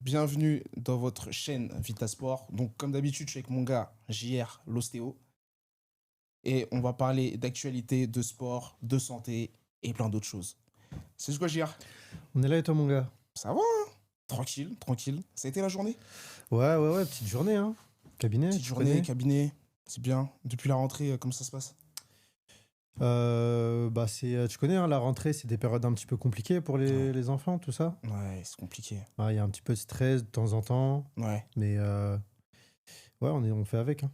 Bienvenue dans votre chaîne Vitasport. Donc, comme d'habitude, je suis avec mon gars JR, l'ostéo. Et on va parler d'actualité, de sport, de santé et plein d'autres choses. C'est quoi, JR? On est là et toi, mon gars? Ça va, hein? Tranquille, tranquille. Ça a été la journée? Ouais, petite journée, hein. Cabinet, Petite tu journée, connais? cabinet, c'est bien. Depuis la rentrée, comment ça se passe? Tu connais, hein, la rentrée, c'est des périodes un petit peu compliquées pour Ouais, les enfants, tout ça. ouais, c'est compliqué. Il y a un petit peu de stress de temps en temps, Ouais, mais ouais, on fait avec, hein.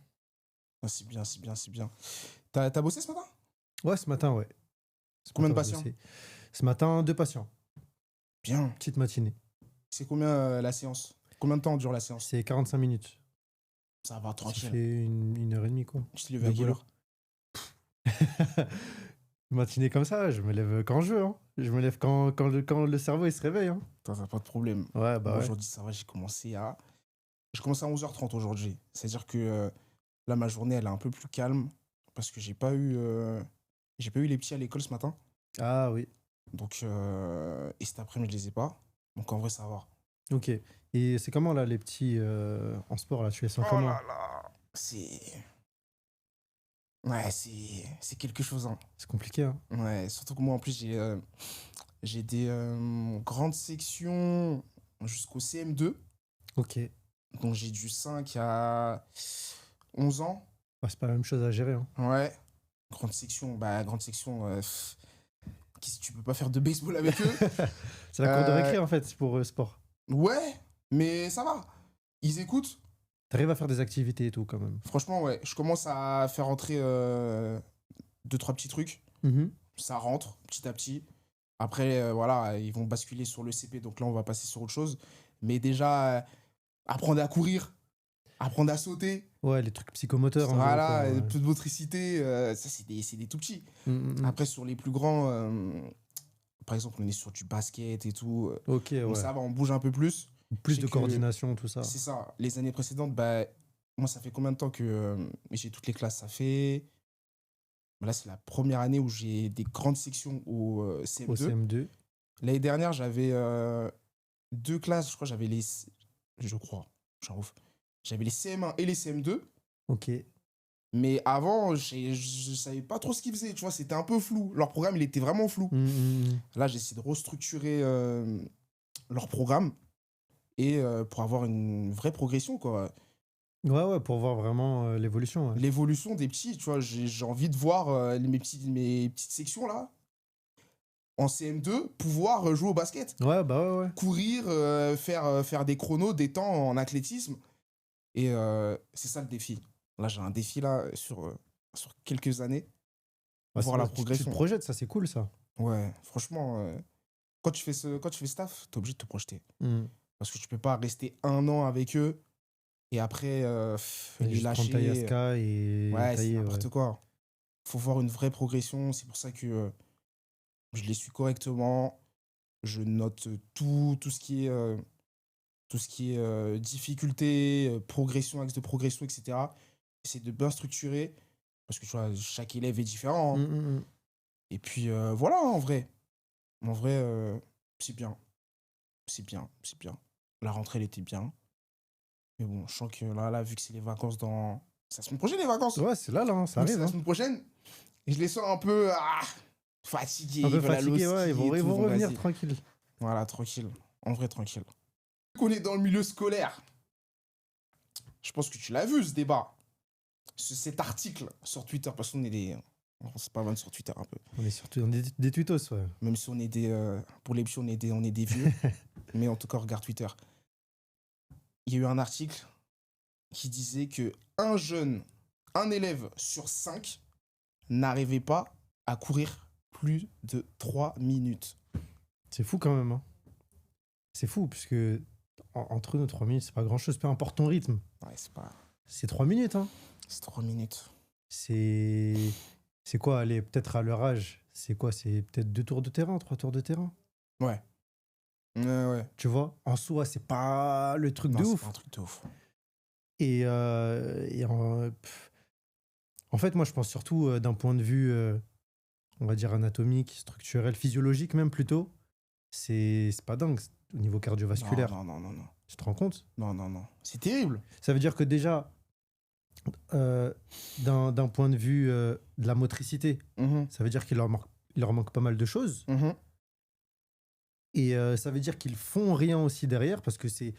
ouais, c'est bien, c'est bien, c'est bien. T'as bossé ce matin? Ouais, ce matin, ouais. Ce Combien de matin, j'ai patients? bossé. Ce matin, 2 patients. Bien. Petite matinée. C'est combien la séance? Combien de temps dure la séance? C'est 45 minutes. Ça va, Ça tranquille. fait une heure et demie, quoi, Tu t'es levé de à quelle boulot. heure? Matinée comme ça, je me lève quand je veux, hein. Je me lève quand le cerveau, il se réveille, hein. T'as pas de problème. Ouais, Moi, bah ouais. aujourd'hui, ça va, j'ai commencé à 11h30 aujourd'hui. C'est-à-dire que là, ma journée, elle est un peu plus calme parce que j'ai pas eu les petits à l'école ce matin. Ah oui, Donc, et cet après-midi, je les ai pas. Donc, en vrai, ça va. ok. Et c'est comment, là, les petits en sport, là, tu les sens Oh comment? là là, ouais, c'est quelque chose, hein. C'est compliqué, hein. Ouais, surtout que moi, en plus, j'ai des grandes sections jusqu'au CM2. Ok. Donc, j'ai du 5 à 11 ans. Bah, c'est pas la même chose à gérer, hein. Ouais. Grande section, tu peux pas faire de baseball avec eux. C'est la cour de Euh, récré, en fait, pour sport. ouais, mais ça va. Ils écoutent. T'arrives à faire des activités et tout, quand même. Franchement, ouais. Je commence à faire rentrer deux, trois petits trucs. Mhm. Ça rentre petit à petit. Après, voilà, ils vont basculer sur le CP. Donc là, on va passer sur autre chose. Mais déjà, apprendre à courir, apprendre à sauter. Ouais, les trucs psychomoteurs, en gros, Voilà, quoi. un Ouais. peu de motricité. Ça, c'est des tout petits. Mm. Après, sur les plus grands, par exemple, on est sur du basket et tout. Ok, Donc ouais. ça va, on bouge un peu plus. Je Plus sais de que coordination, tout ça. c'est ça. Les années précédentes, bah, moi, ça fait combien de temps que j'ai toutes les classes? Ça fait. Là, c'est la première année où j'ai des grandes sections au Au CM2. CM2. L'année dernière, j'avais deux classes. Je crois que j'avais les. Je crois. J'en ouf. J'avais les CM1 et les CM2. Ok. Mais avant, je savais pas trop ce qu'ils faisaient. Tu vois, c'était un peu flou. Leur programme, il était vraiment flou. Mm. Là, j'essaie de restructurer leur programme et pour avoir une vraie progression, quoi. Ouais, pour voir vraiment l'évolution, ouais. L'évolution des petits, tu vois, j'ai envie de voir mes petites sections là, en CM2, pouvoir jouer au basket, Ouais, bah ouais. courir, faire des chronos, des temps en athlétisme. Et c'est ça le défi. Là, j'ai un défi là sur quelques années, Ouais, voir la tu te progression. projettes, ça, c'est cool, ça. Ouais, franchement, quand tu fais ce taf, t'es obligé de te projeter. Mm. Parce que tu peux pas rester un an avec eux et après Et les juste prendre ta lâcher. Yaska et Ouais, c'est tailler, ouais. n'importe quoi. Faut voir une vraie progression. C'est pour ça que je les suis correctement. Je note tout ce qui est difficulté, progression, axe de progression, etc. J'essaie de bien structurer parce que tu vois, chaque élève est différent, hein. Mm. Et puis voilà, hein, en vrai. En vrai, c'est bien. C'est bien. C'est bien. La rentrée, elle était bien. Mais bon, je sens que là, vu que c'est les vacances dans. C'est la semaine prochaine, les vacances. Ouais, c'est là, hein, ça Donc c'est arrive, la hein. semaine prochaine. Et je les sens un peu Un fatigués. Ils peu veulent aller au fatigué, ouais, ski et ils tout. vont Donc revenir vas-y. tranquille. Voilà, tranquille. En vrai, tranquille. Vu qu'on est dans le milieu scolaire, je pense que tu l'as vu ce débat. Cet article sur Twitter. Parce qu'on est des. C'est pas mal sur Twitter un peu. On est surtout dans des tutos, ouais. Même si on est des. Pour les petits, on est des vieux. Mais en tout cas, regarde Twitter. Il y a eu un article qui disait que un élève sur 5 n'arrivait pas à courir plus de 3 minutes. C'est fou quand même, hein. C'est fou, puisque entre nous, 3 minutes, c'est pas grand-chose, peu importe ton rythme. Ouais, c'est pas. C'est 3 minutes, hein. C'est 3 minutes. C'est. C'est quoi, allez, peut-être à leur âge, c'est quoi? C'est peut-être 2 tours de terrain, 3 tours de terrain. Ouais. Ouais. Tu vois? En soi, c'est pas le truc Non, de c'est pas un ouf. truc de ouf. En fait, moi, je pense surtout d'un point de vue, on va dire, anatomique, structurel, physiologique même plutôt. C'est pas dingue au niveau Non, cardiovasculaire. non, non, non, non. Tu te rends compte? Non, non, non. C'est terrible. Ça veut dire que déjà, d'un point de vue de la motricité, Mhm, ça veut dire il leur manque pas mal de choses. mhm. Et ça veut dire qu'ils font rien aussi derrière parce que c'est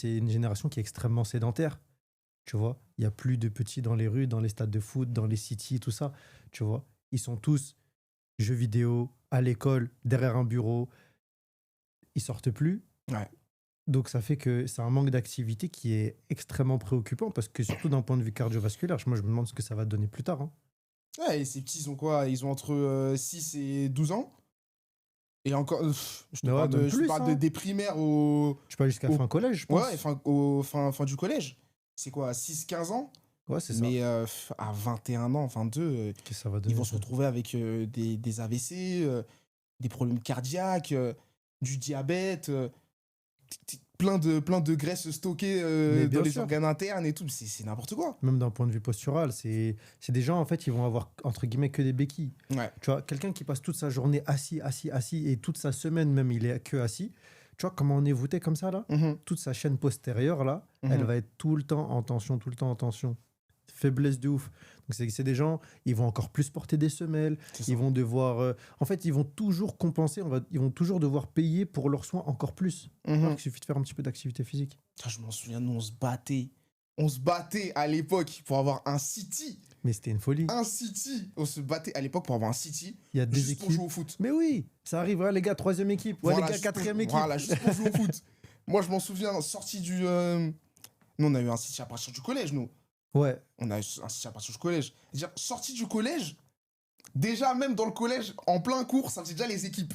une génération qui est extrêmement sédentaire. Tu vois, il n'y a plus de petits dans les rues, dans les stades de foot, dans les cities, tout ça. Tu vois, ils sont tous jeux vidéo, à l'école, derrière un bureau. Ils sortent plus. Ouais. Donc ça fait que c'est un manque d'activité qui est extrêmement préoccupant parce que surtout d'un point de vue cardiovasculaire, moi je me demande ce que ça va donner plus tard, hein. Ouais, et ces petits, ils ont quoi? Ils ont entre 6 et 12 ans. Et encore, je te Mais ouais, parle même je te plus, parle hein. des primaires au, Tu peux aller jusqu'à au fin collège, je ouais, pense. fin du collège. C'est quoi, 6 15 ans? Ouais, c'est ça. Mais à 21 ans, 22, Qu'est-ce que ça va ils donner vont se ça? retrouver avec des AVC, des problèmes cardiaques, du diabète, plein de graisses stockées Mais dans bien les sûr, organes internes et tout. C'est n'importe quoi. même d'un point de vue postural, c'est des gens, en fait, ils vont avoir, entre guillemets, que des béquilles. Ouais. Tu vois, quelqu'un qui passe toute sa journée assis, et toute sa semaine même, il est que assis. Tu vois, comment on est voûté comme ça, là? Mhm, Toute sa chaîne postérieure, là, elle mhm. va être tout le temps en tension, tout le temps en tension. Faiblesse de ouf. Donc, c'est des gens, ils vont encore plus porter des semelles, C'est ça. ils vont devoir. En fait, ils vont toujours compenser, ils vont toujours devoir payer pour leurs soins encore plus. Mhm. Alors qu'il suffit de faire un petit peu d'activité physique. Ah, je m'en souviens, nous, on se battait. On se battait à l'époque pour avoir un City. Mais c'était une folie. Un City. On se battait à l'époque pour avoir un City. Il y a des Juste pour équipes. jouer au foot. Mais oui, ça arrive, ouais, les gars, troisième équipe. Ouais, Voilà, les gars, juste pour- quatrième équipe. Voilà, juste pour jouer au foot. Moi, je m'en souviens, sorti du. Nous, on a eu un City à partir du collège, nous. Ouais, On a eu un City à partir du collège. C'est-à-dire, sorti du collège, déjà, même dans le collège, en plein cours, ça faisait déjà les équipes.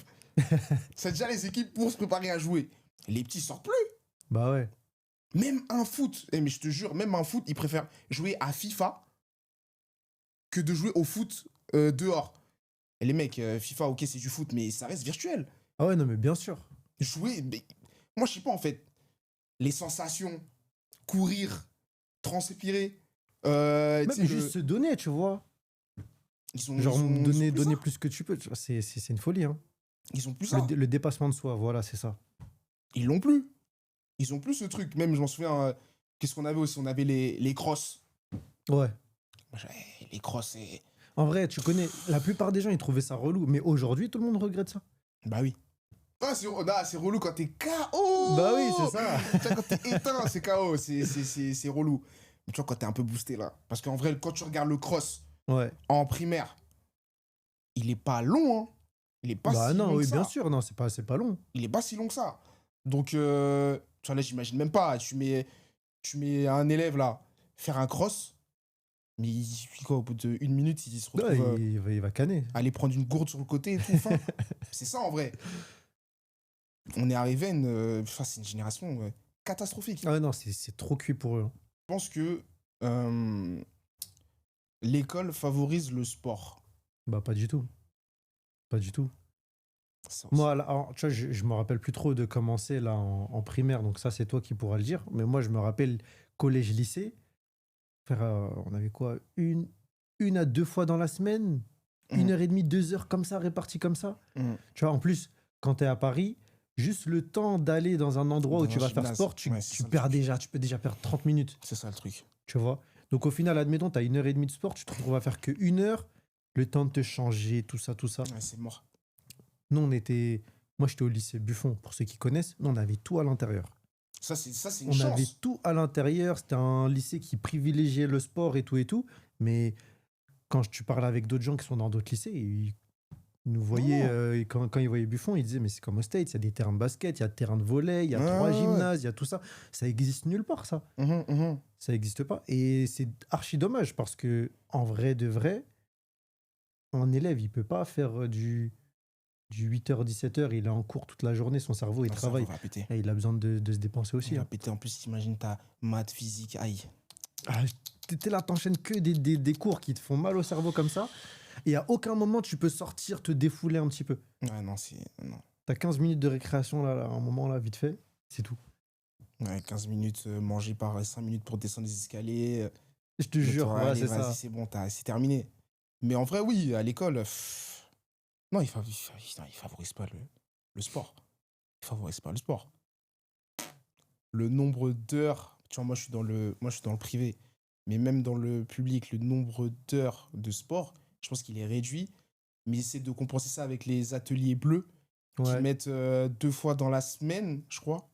C'est déjà les équipes pour se préparer à jouer. Les petits sortent plus. bah ouais. Même un foot, mais je te jure, même un foot, ils préfèrent jouer à FIFA que de jouer au foot dehors. Et les mecs, FIFA, ok, c'est du foot, mais ça reste virtuel. Ah ouais, non, mais bien sûr. Jouer, mais... moi, je sais pas, en fait, les sensations, courir, transpirer, tu Même sais, juste se donner, tu vois. Genre, ils ont donner, plus ça. donner plus que tu peux. Tu vois, c'est une folie, hein. Ils ont plus ça. Le dépassement de soi, voilà, c'est ça. Ils l'ont plus. Ils ont plus ce truc. Même, je m'en souviens, qu'est-ce qu'on avait aussi? On avait les crosses. Ouais. Les crosses, c'est... En vrai, tu connais, la plupart des gens, ils trouvaient ça relou. Mais aujourd'hui, tout le monde regrette ça. Bah oui. Ah, c'est relou quand t'es KO. Bah oui, c'est ça. Tu vois, quand t'es éteint, c'est KO. C'est relou. Mais tu vois, quand t'es un peu boosté là. Parce qu'en vrai, quand tu regardes le cross Ouais. en primaire, il est pas long, hein. Il est pas Bah si non, long oui, que bien ça. sûr, non, c'est pas long. Il est pas si long que ça. Donc, tu vois, là, j'imagine même pas. Tu mets un élève là, faire un cross. Mais quoi, au bout d'une minute, il se Ouais, retrouve il va canner. aller prendre une gourde sur le côté et tout. Enfin, c'est ça en vrai. On est arrivé à une. Enfin, c'est une génération catastrophique. Ah ouais, non, c'est trop cuit pour eux, hein. Je pense que l'école favorise le sport. Bah pas du tout. Pas du tout. Ça aussi. Moi, là, alors, tu vois, je me rappelle plus trop de commencer là en primaire, donc ça, c'est toi qui pourras le dire. Mais moi, je me rappelle collège-lycée. Frère, on avait quoi? Une à deux fois dans la semaine? Mhm. 1 heure et demie, 2 heures comme ça, réparties comme ça? Mhm. Tu vois, en plus, quand tu es à Paris, juste le temps d'aller dans un endroit où Dans tu un vas faire gymnase. sport, tu, Ouais, c'est tu ça le perds truc. déjà, tu peux déjà perdre 30 minutes, C'est ça le truc. tu vois. Donc au final, admettons, tu as 1 heure et demie de sport, tu te retrouves à faire que 1 heure, le temps de te changer, tout ça, tout ça. Ouais, c'est mort. Nous, moi, j'étais au lycée Buffon, pour ceux qui connaissent, nous, on avait tout à l'intérieur. Ça, c'est une On avait chance. tout à l'intérieur, c'était un lycée qui privilégiait le sport et tout, mais quand tu parles avec d'autres gens qui sont dans d'autres lycées, ils nous voyaient, Non. et quand ils voyaient Buffon, ils disaient, mais c'est comme au States, il y a des terrains de basket, il y a des terrains de volley, il y a 3 Ouais. gymnases, il y a tout ça. Ça existe nulle part, ça. Mhm, mhm. Ça n'existe pas. Et c'est archi dommage parce que, en vrai de vrai, un élève, il peut pas faire du 8h, 17h, il est en cours toute la journée, son cerveau, il Non, ça travaille. va péter. Et il a besoin de se dépenser Il aussi, va hein. péter. En plus, t'imagines ta maths, physique, aïe. Ah, t'es là, t'enchaînes que des cours qui te font mal au cerveau comme ça. Et à aucun moment, tu peux sortir, te défouler un petit peu. Ouais, non, c'est. Non. T'as 15 minutes de récréation, là, un moment, là, vite fait. C'est tout. Ouais, 15 minutes mangé par 5 minutes pour descendre les escaliers. Je te Le jure, temps, ouais, allez, c'est vas-y, ça. c'est bon, c'est terminé. Mais en vrai, oui, à l'école, non, non, il favorise pas le sport. Il favorise pas le sport. le nombre d'heures, tu vois, moi, je suis dans le privé, mais même dans le public, le nombre d'heures de sport, je pense qu'il est réduit. Mais ils essaient de compenser ça avec les ateliers bleus qu'ils Ouais. mettent 2 fois dans la semaine, je crois.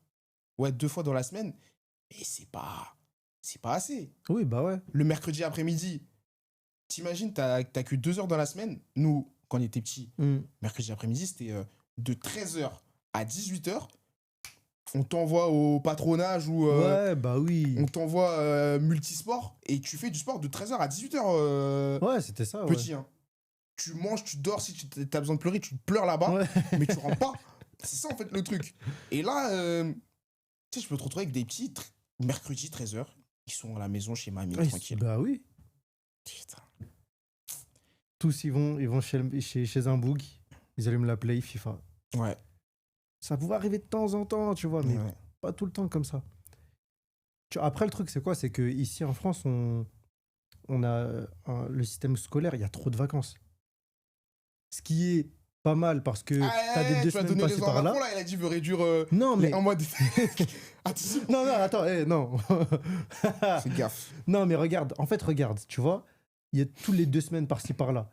Ouais, 2 fois dans la semaine. Et c'est pas assez. Oui, bah ouais. Le mercredi après-midi, t'imagines, t'as que 2 heures dans la semaine. Nous, quand on était petits, Hmm. mercredi après-midi, c'était de 13h à 18h. On t'envoie au patronage ou Ouais, bah oui. on t'envoie multisport et tu fais du sport de 13h à 18h, Ouais, c'était ça, ouais. petit. Hein. Tu manges, tu dors, si tu as besoin de pleurer, tu pleures là-bas, Ouais. mais tu rentres pas. C'est ça en fait le truc. Et là, tu sais, je peux te retrouver avec des petits mercredi 13h, ils sont à la maison chez mamie, tranquille. Bah oui. Putain. Tous, ils vont chez un boug, ils allument la Play, FIFA. Ouais. Ça pouvait arriver de temps en temps, tu vois, mais Ouais. pas tout le temps comme ça. Après, le truc, c'est quoi? C'est qu'ici, en France, on a le système scolaire, il y a trop de vacances. Ce qui est pas mal parce que t'as des 2 tu vas semaines donner passées raison à par là. Macron, là, il a dit, il veut réduire Non, les mais... 1 mois de... Attention. Non, non, attends, non. Fais gaffe. Non, mais regarde, en fait, regarde, tu vois, il y a tous les 2 semaines par-ci par-là.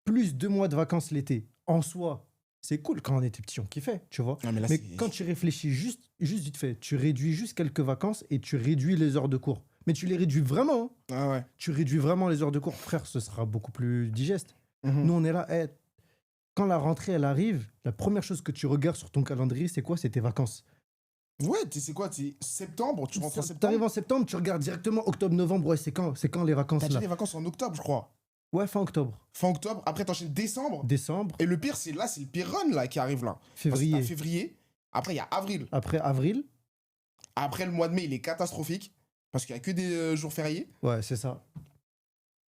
Plus 2 mois de vacances l'été. En soi, c'est cool. Quand on était petit, on kiffait, tu vois. Non, mais là, Mais c'est... quand tu réfléchis juste vite fait, tu réduis juste quelques vacances et tu réduis les heures de cours. Mais tu les réduis vraiment. Hein. Ah ouais. Tu réduis vraiment les heures de cours. Frère, ce sera beaucoup plus digeste. Mhm. Nous, on est là. Quand la rentrée, elle arrive, la première chose que tu regardes sur ton calendrier, c'est quoi? C'est tes vacances. Ouais, tu sais quoi, c'est septembre, tu rentres en septembre. T'arrives en septembre, tu regardes directement octobre, novembre. Ouais, c'est quand les vacances T'as déjà là? les vacances en octobre, je crois. Ouais, fin octobre. Fin octobre, après t'enchaînes décembre. Décembre, Et le pire, c'est le pire run là qui arrive là. Parce que février. t'as février, après il y a avril. Après avril. Après le mois de mai, il est catastrophique. Parce qu'il y a que des jours fériés. Ouais, c'est ça.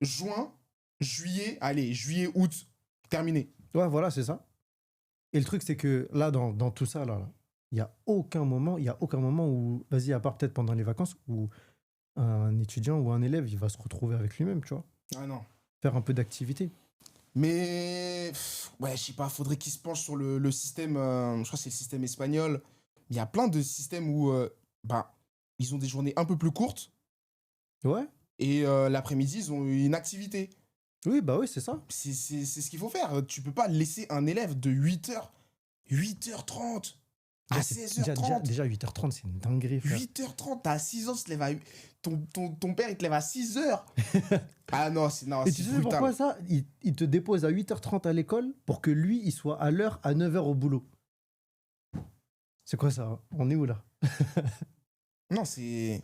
Juin, juillet, allez, juillet, août, terminé. Ouais, voilà, c'est ça. Et le truc, c'est que là, dans tout ça, là, il n'y a aucun moment où, vas-y, à part peut-être pendant les vacances, où un étudiant ou un élève, il va se retrouver avec lui-même, tu vois. Ah non. Faire un peu d'activité. Mais, ouais, je sais pas, faudrait qu'ils se penchent sur le système, je crois que c'est le système espagnol. Il y a plein de systèmes où, bah, ils ont des journées un peu plus courtes Ouais. et l'après-midi, ils ont une activité. Oui, bah oui, c'est ça. C'est ce qu'il faut faire. Tu peux pas laisser un élève de 8h30 à Déjà, c'est- déjà, 16h30. déjà 8h30, c'est une dinguerie, frère. 8h30, t'as 6 ans, tu te lèves à... ton père, il te lève à 6h. Ah non, c'est Et tu sais brutal. pourquoi ça? Il te dépose à 8h30 à l'école pour que lui, il soit à l'heure à 9h au boulot. C'est quoi ça? Hein? On est où là? Non, c'est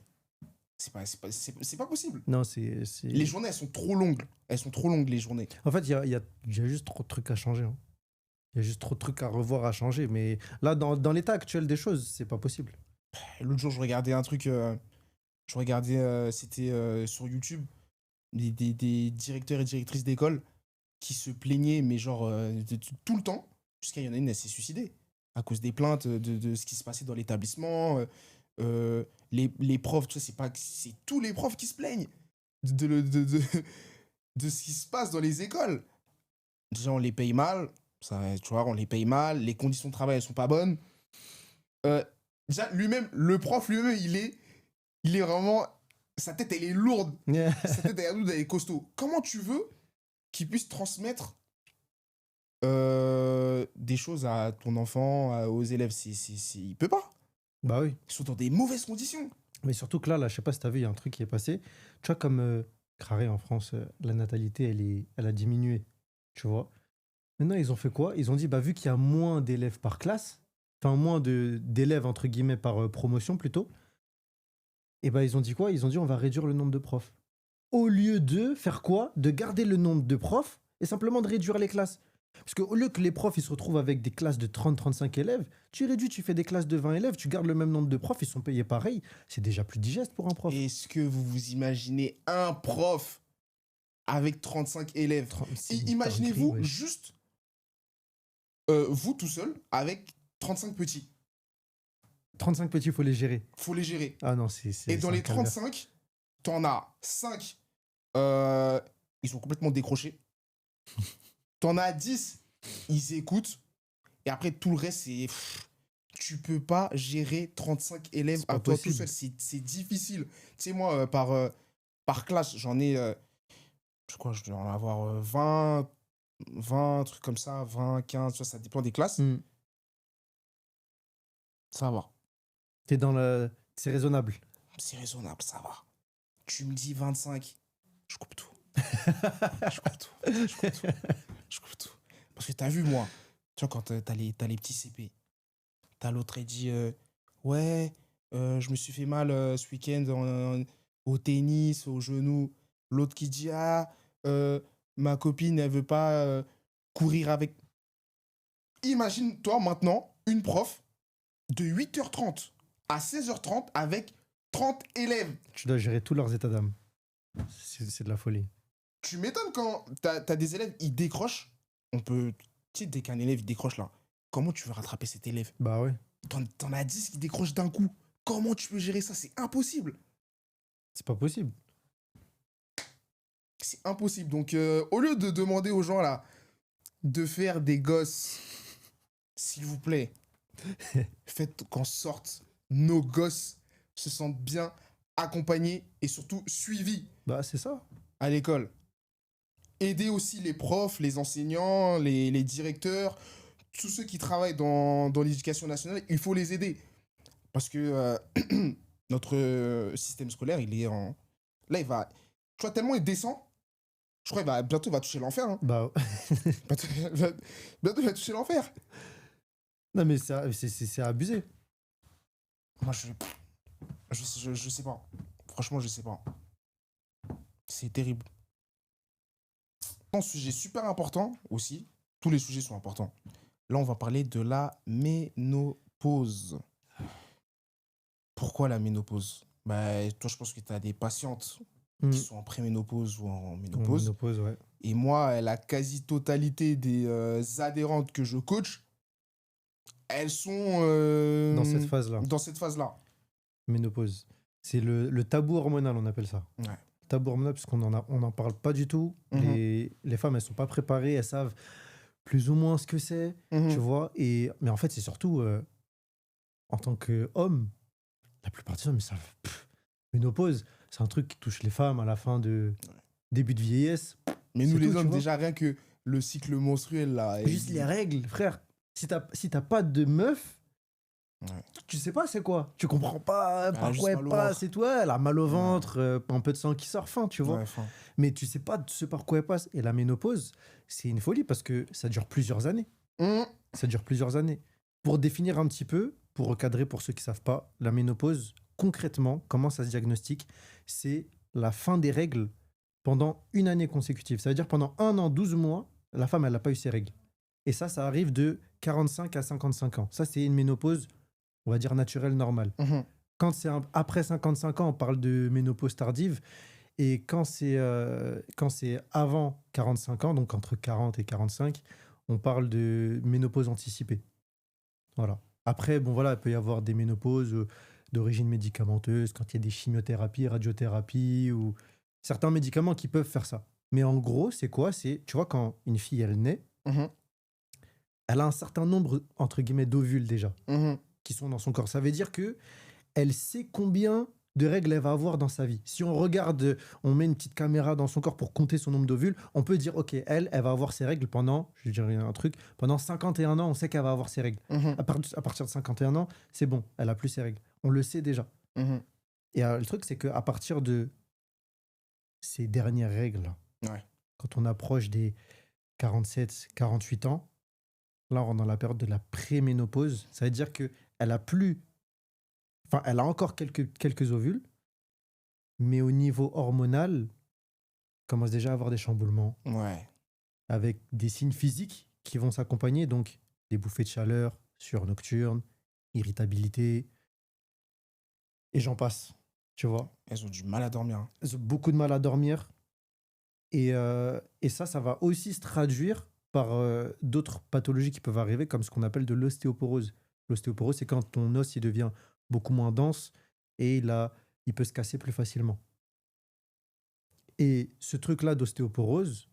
pas possible. Non, c'est... Les journées, elles sont trop longues. Elles sont trop longues, les journées. En fait, il y a juste trop de trucs à changer. Hein. Il y a juste trop de trucs à revoir, à changer. Mais là, dans l'état actuel des choses, c'est pas possible. L'autre jour, je regardais un truc... c'était sur YouTube, des directeurs et directrices d'école qui se plaignaient, mais genre tout le temps, jusqu'à il y en a une, elle s'est suicidée à cause des plaintes de ce qui se passait dans l'établissement. Les profs, tu sais, c'est tous les profs qui se plaignent de ce qui se passe dans les écoles. Déjà, on les paye mal, ça, tu vois, on les paye mal, les conditions de travail, elles sont pas bonnes. Déjà, lui-même, le prof lui-même, il est vraiment... Sa tête, elle est lourde. Sa tête, elle est lourde, elle est costaud. Comment tu veux qu'il puisse transmettre des choses à ton enfant, aux élèves? Il peut pas. Bah oui. Ils sont dans des mauvaises conditions. Mais surtout que là, je sais pas si t'as vu, il y a un truc qui est passé. Tu vois, comme Carré en France, la natalité, elle a diminué. Tu vois. Maintenant, ils ont fait quoi? Ils ont dit, bah, vu qu'il y a moins d'élèves par classe, enfin, moins d'élèves, entre guillemets, par promotion plutôt, et bah, ils ont dit quoi? Ils ont dit, on va réduire le nombre de profs. Au lieu de faire quoi? De garder le nombre de profs et simplement de réduire les classes. Parce qu'au lieu que les profs ils se retrouvent avec des classes de 30-35 élèves, tu réduis, tu fais des classes de 20 élèves, tu gardes le même nombre de profs, ils sont payés pareil. C'est déjà plus digeste pour un prof. Est-ce que vous vous imaginez un prof avec 35 élèves? Imaginez-vous dinguerie, ouais. juste vous tout seul avec 35 petits. 35 petits, il faut les gérer. Faut les gérer. Ah non, c'est Et dans un les calvaire. 35, t'en as 5, ils sont complètement décrochés. T'en as 10, ils écoutent. Et après, tout le reste, c'est... tu peux pas gérer 35 élèves C'est pas à toi tout possible. seul. C'est difficile. Tu sais, moi, par classe, j'en ai, je crois, je dois en avoir 20 trucs comme ça, 20, 15, tu vois, ça dépend des classes. Hmm. Ça va. T'es dans le... C'est raisonnable. C'est raisonnable, ça va. Tu me dis 25, je coupe tout. Je coupe tout. Je coupe tout. Je coupe tout. Parce que t'as vu, moi, tu vois, quand t'as les petits CP, t'as l'autre, il dit ouais, je me suis fait mal ce week-end au tennis, au genou. L'autre qui dit ah, ma copine, elle veut pas courir avec. Imagine-toi maintenant une prof de 8h30 à 16h30 avec 30 élèves. Tu dois gérer tous leurs états d'âme. C'est de la folie. Tu m'étonnes quand t'as des élèves, ils décrochent. On peut. Tu sais, dès qu'un élève il décroche là, comment tu veux rattraper cet élève? Bah ouais, T'en as 10 qui décrochent d'un coup. Comment tu peux gérer ça? C'est impossible. c'est pas possible. C'est impossible. Donc, au lieu de demander aux gens là de faire des gosses, s'il vous plaît, faites qu'en sorte nos gosses se sentent bien accompagnés et surtout suivis Bah c'est ça. à l'école. Aider aussi les profs, les enseignants, les directeurs, tous ceux qui travaillent dans l'éducation nationale, il faut les aider. Parce que notre système scolaire, il est en... Là, il va... Tu vois, tellement il descend, je crois qu'il bientôt il va toucher l'enfer. Hein. Bah Bientôt il va toucher l'enfer. non mais c'est abusé. Moi, je sais pas. Franchement, je sais pas. C'est terrible. Un sujet super important aussi. Tous les sujets sont importants. Là, on va parler de la ménopause. Pourquoi la ménopause? Bah, toi, je pense que tu as des patientes qui sont en préménopause ou en ménopause. Ménopause, ouais. Et moi, la quasi-totalité des adhérentes que je coach, elles sont Dans cette phase-là. dans cette phase-là. Ménopause. C'est le tabou hormonal, on appelle ça. Ouais. Tabou hormonal, parce qu'on en parle pas du tout. Mhm. Les femmes, elles sont pas préparées, elles savent plus ou moins ce que c'est, Mhm. tu vois. Mais en fait, c'est surtout, en tant qu'homme, la plupart des hommes, ils savent. Ménopause, c'est un truc qui touche les femmes à la fin de début de vieillesse. Mais nous, C'est les tout, tu hommes, vois. déjà, rien que le cycle menstruel, là. Juste les règles, frère. Si t'as pas de meuf, Ouais. tu sais pas c'est quoi. Tu comprends pas Elle a par juste quoi elle mal au passe ventre. et tout. Elle a mal au ventre, un peu de sang qui sort, fin, tu vois. Ouais, enfin. Mais tu sais pas ce par quoi elle passe. Et la ménopause, c'est une folie parce que ça dure plusieurs années. Mhm. Ça dure plusieurs années. Pour définir un petit peu, pour recadrer pour ceux qui savent pas, la ménopause, concrètement, comment ça se diagnostique? C'est la fin des règles pendant une année consécutive. Ça veut dire pendant 1 an, 12 mois, la femme, elle n'a pas eu ses règles. Et ça arrive de 45 à 55 ans. Ça, c'est une ménopause, on va dire, naturelle, normale. Mhm. Quand c'est après 55 ans, on parle de ménopause tardive. Et quand c'est avant 45 ans, donc entre 40 et 45, on parle de ménopause anticipée. Voilà. Après, bon voilà, il peut y avoir des ménopauses d'origine médicamenteuse, quand il y a des chimiothérapies, radiothérapies ou certains médicaments qui peuvent faire ça. Mais en gros, c'est quoi? C'est, tu vois, quand une fille, elle naît, Mhm. elle a un certain nombre, entre guillemets, d'ovules déjà, Mhm. qui sont dans son corps. Ça veut dire que elle sait combien de règles elle va avoir dans sa vie. Si on regarde, on met une petite caméra dans son corps pour compter son nombre d'ovules, on peut dire, OK, elle va avoir ses règles pendant, je dirais un truc, pendant 51 ans, on sait qu'elle va avoir ses règles. Mhm. À partir de 51 ans, c'est bon, elle a plus ses règles. On le sait déjà. Mhm. Et le truc, c'est qu'à partir de ces dernières règles, Ouais. quand on approche des 47, 48 ans, là, on est dans la période de la préménopause. Ça veut dire qu'elle a plus... Enfin, elle a encore quelques ovules, mais au niveau hormonal, elle commence déjà à avoir des chamboulements, Ouais. avec des signes physiques qui vont s'accompagner, donc des bouffées de chaleur, sueur nocturne, irritabilité, et j'en passe, tu vois. Elles ont du mal à dormir. Hein. Elles ont beaucoup de mal à dormir, et ça va aussi se traduire par d'autres pathologies qui peuvent arriver, comme ce qu'on appelle de l'ostéoporose. L'ostéoporose, c'est quand ton os il devient beaucoup moins dense, et il peut se casser plus facilement. Et ce truc-là d'ostéoporose,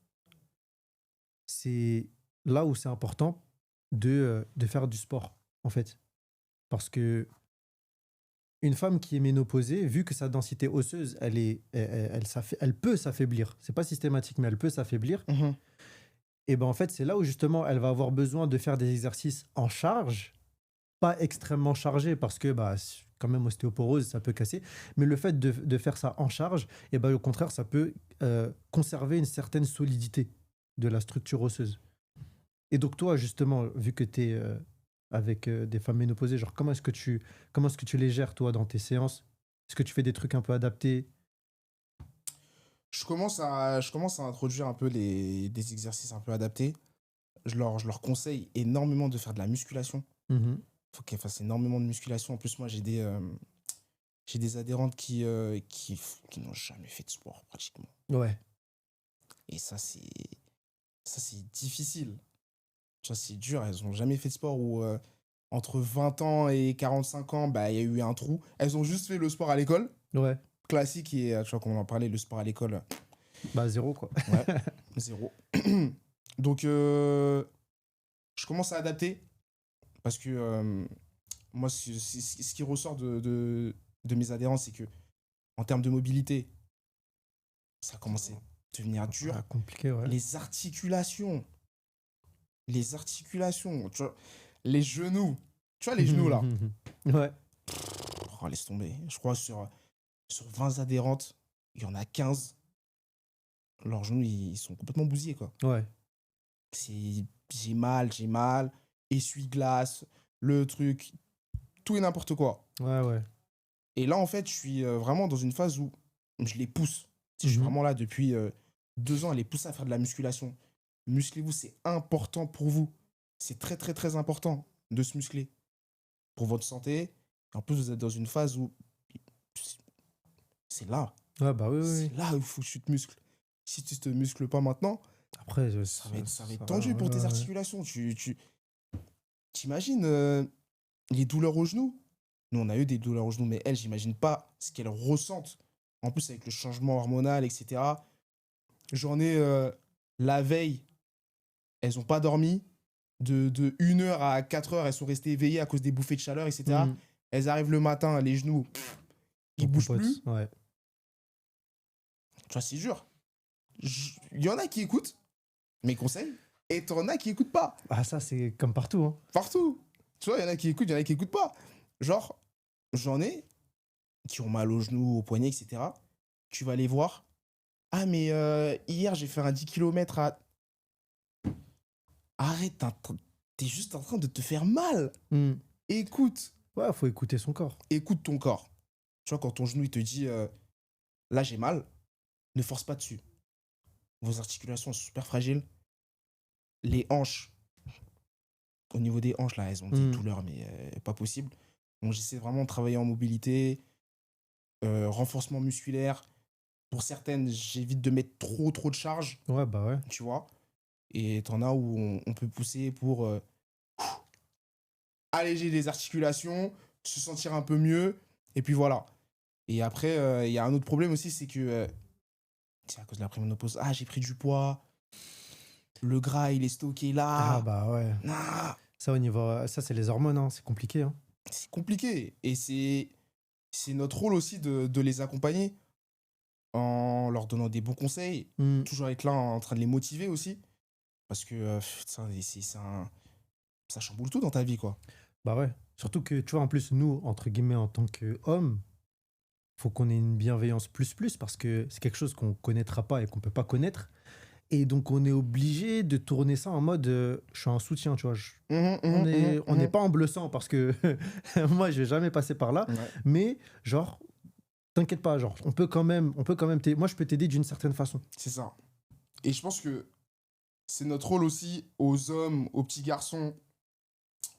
c'est là où c'est important de faire du sport, en fait. Parce que une femme qui est ménopausée, vu que sa densité osseuse, elle peut s'affaiblir. C'est pas systématique, mais elle peut s'affaiblir. Mhm. Et ben en fait, c'est là où justement elle va avoir besoin de faire des exercices en charge, pas extrêmement chargés, parce que bah, quand même ostéoporose, ça peut casser. Mais le fait de faire ça en charge, et ben au contraire, ça peut conserver une certaine solidité de la structure osseuse. Et donc toi, justement, vu que tu es avec des femmes ménopausées, genre comment est-ce que tu les gères, toi, dans tes séances? Est-ce que tu fais des trucs un peu adaptés? Je commence à introduire un peu des exercices un peu adaptés. Je leur conseille énormément de faire de la musculation. Mhm. Il faut qu'elles fassent énormément de musculation. En plus, moi, j'ai des adhérentes qui n'ont jamais fait de sport, pratiquement. Ouais, Et ça, c'est difficile. Tu vois, c'est dur. Elles n'ont jamais fait de sport ou entre 20 ans et 45 ans, bah, il y a eu un trou. Elles ont juste fait le sport à l'école, ouais. classique, et tu vois, comme on en parlait, le sport à l'école, Bah, zéro, quoi. ouais, zéro. Donc, je commence à adapter parce que moi, ce qui ressort de mes adhérents, c'est que en termes de mobilité, ça commence à devenir dur. Ah, compliqué, ouais. Les articulations, tu vois, les genoux, tu vois, les genoux là. Ouais, Oh, laisse tomber. Je crois sur 20 adhérentes, il y en a 15. Leurs genoux, ils sont complètement bousillés, quoi. ouais. J'ai mal. Essuie-glace, le truc, tout et n'importe quoi. Ouais, ouais. Et là, en fait, je suis vraiment dans une phase où je les pousse. Tu sais, je suis Mhm. vraiment là depuis 2 ans à les pousser à faire de la musculation. Musclez-vous, c'est important pour vous. C'est très, très, très important de se muscler pour votre santé. En plus, vous êtes dans une phase où c'est là. Ouais, bah oui, oui, C'est oui. là où il faut que tu te muscles. Si tu te muscles pas maintenant, Après, ça va être tendu pour tes ouais. articulations. T'imagines les douleurs aux genoux? Nous, on a eu des douleurs aux genoux, mais elles, j'imagine pas ce qu'elles ressentent. En plus, avec le changement hormonal, etc. J'en ai la veille, elles ont pas dormi. De 1 heure à 4 heures, elles sont restées éveillées à cause des bouffées de chaleur, etc. Mhm. Elles arrivent le matin, les genoux, ils On bougent compote, plus. ouais. Tu vois, c'est dur. Il y en a qui écoutent mes conseils et t'en as qui écoutent pas. Ah, ça, c'est comme partout, hein. Partout. Tu vois, il y en a qui écoutent, il y en a qui écoutent pas. Genre, j'en ai qui ont mal aux genoux, aux poignets, etc. Tu vas les voir. Ah, mais hier, j'ai fait un 10 km à. Arrête, t'es juste en train de te faire mal. Mhm. Écoute, Ouais, faut écouter son corps. écoute ton corps. Tu vois, quand ton genou, il te dit là, j'ai mal, ne force pas dessus. Vos articulations sont super fragiles. Les hanches, au niveau des hanches, là, elles ont des Mhm. douleurs, mais pas possible. Donc, j'essaie vraiment de travailler en mobilité, renforcement musculaire. Pour certaines, j'évite de mettre trop de charge, Ouais, bah ouais. tu vois. Et t'en as où on peut pousser pour alléger les articulations, se sentir un peu mieux, et puis voilà. Et après, il y a un autre problème aussi, c'est que c'est à cause de la préménopause. Ah, j'ai pris du poids, le gras, il est stocké Ah, là. bah ouais. Ah, Ça, au niveau, ça, c'est les hormones, hein. C'est compliqué, hein. c'est compliqué. Et c'est notre rôle aussi de les accompagner en leur donnant des bons conseils, Mhm. toujours être là en train de les motiver aussi. Parce que ça chamboule tout dans ta vie, quoi. Bah ouais. Surtout que, tu vois, en plus, nous, entre guillemets, en tant qu'hommes, faut qu'on ait une bienveillance plus parce que c'est quelque chose qu'on connaîtra pas et qu'on peut pas connaître. Et donc, on est obligé de tourner ça en mode je suis un soutien, tu vois. On n'est pas en bleu-sang parce que moi, je vais jamais passer par là. Ouais, Mais, genre, t'inquiète pas, genre, on peut quand même t'aider. Moi, je peux t'aider d'une certaine façon. c'est ça. Et je pense que c'est notre rôle aussi aux hommes, aux petits garçons,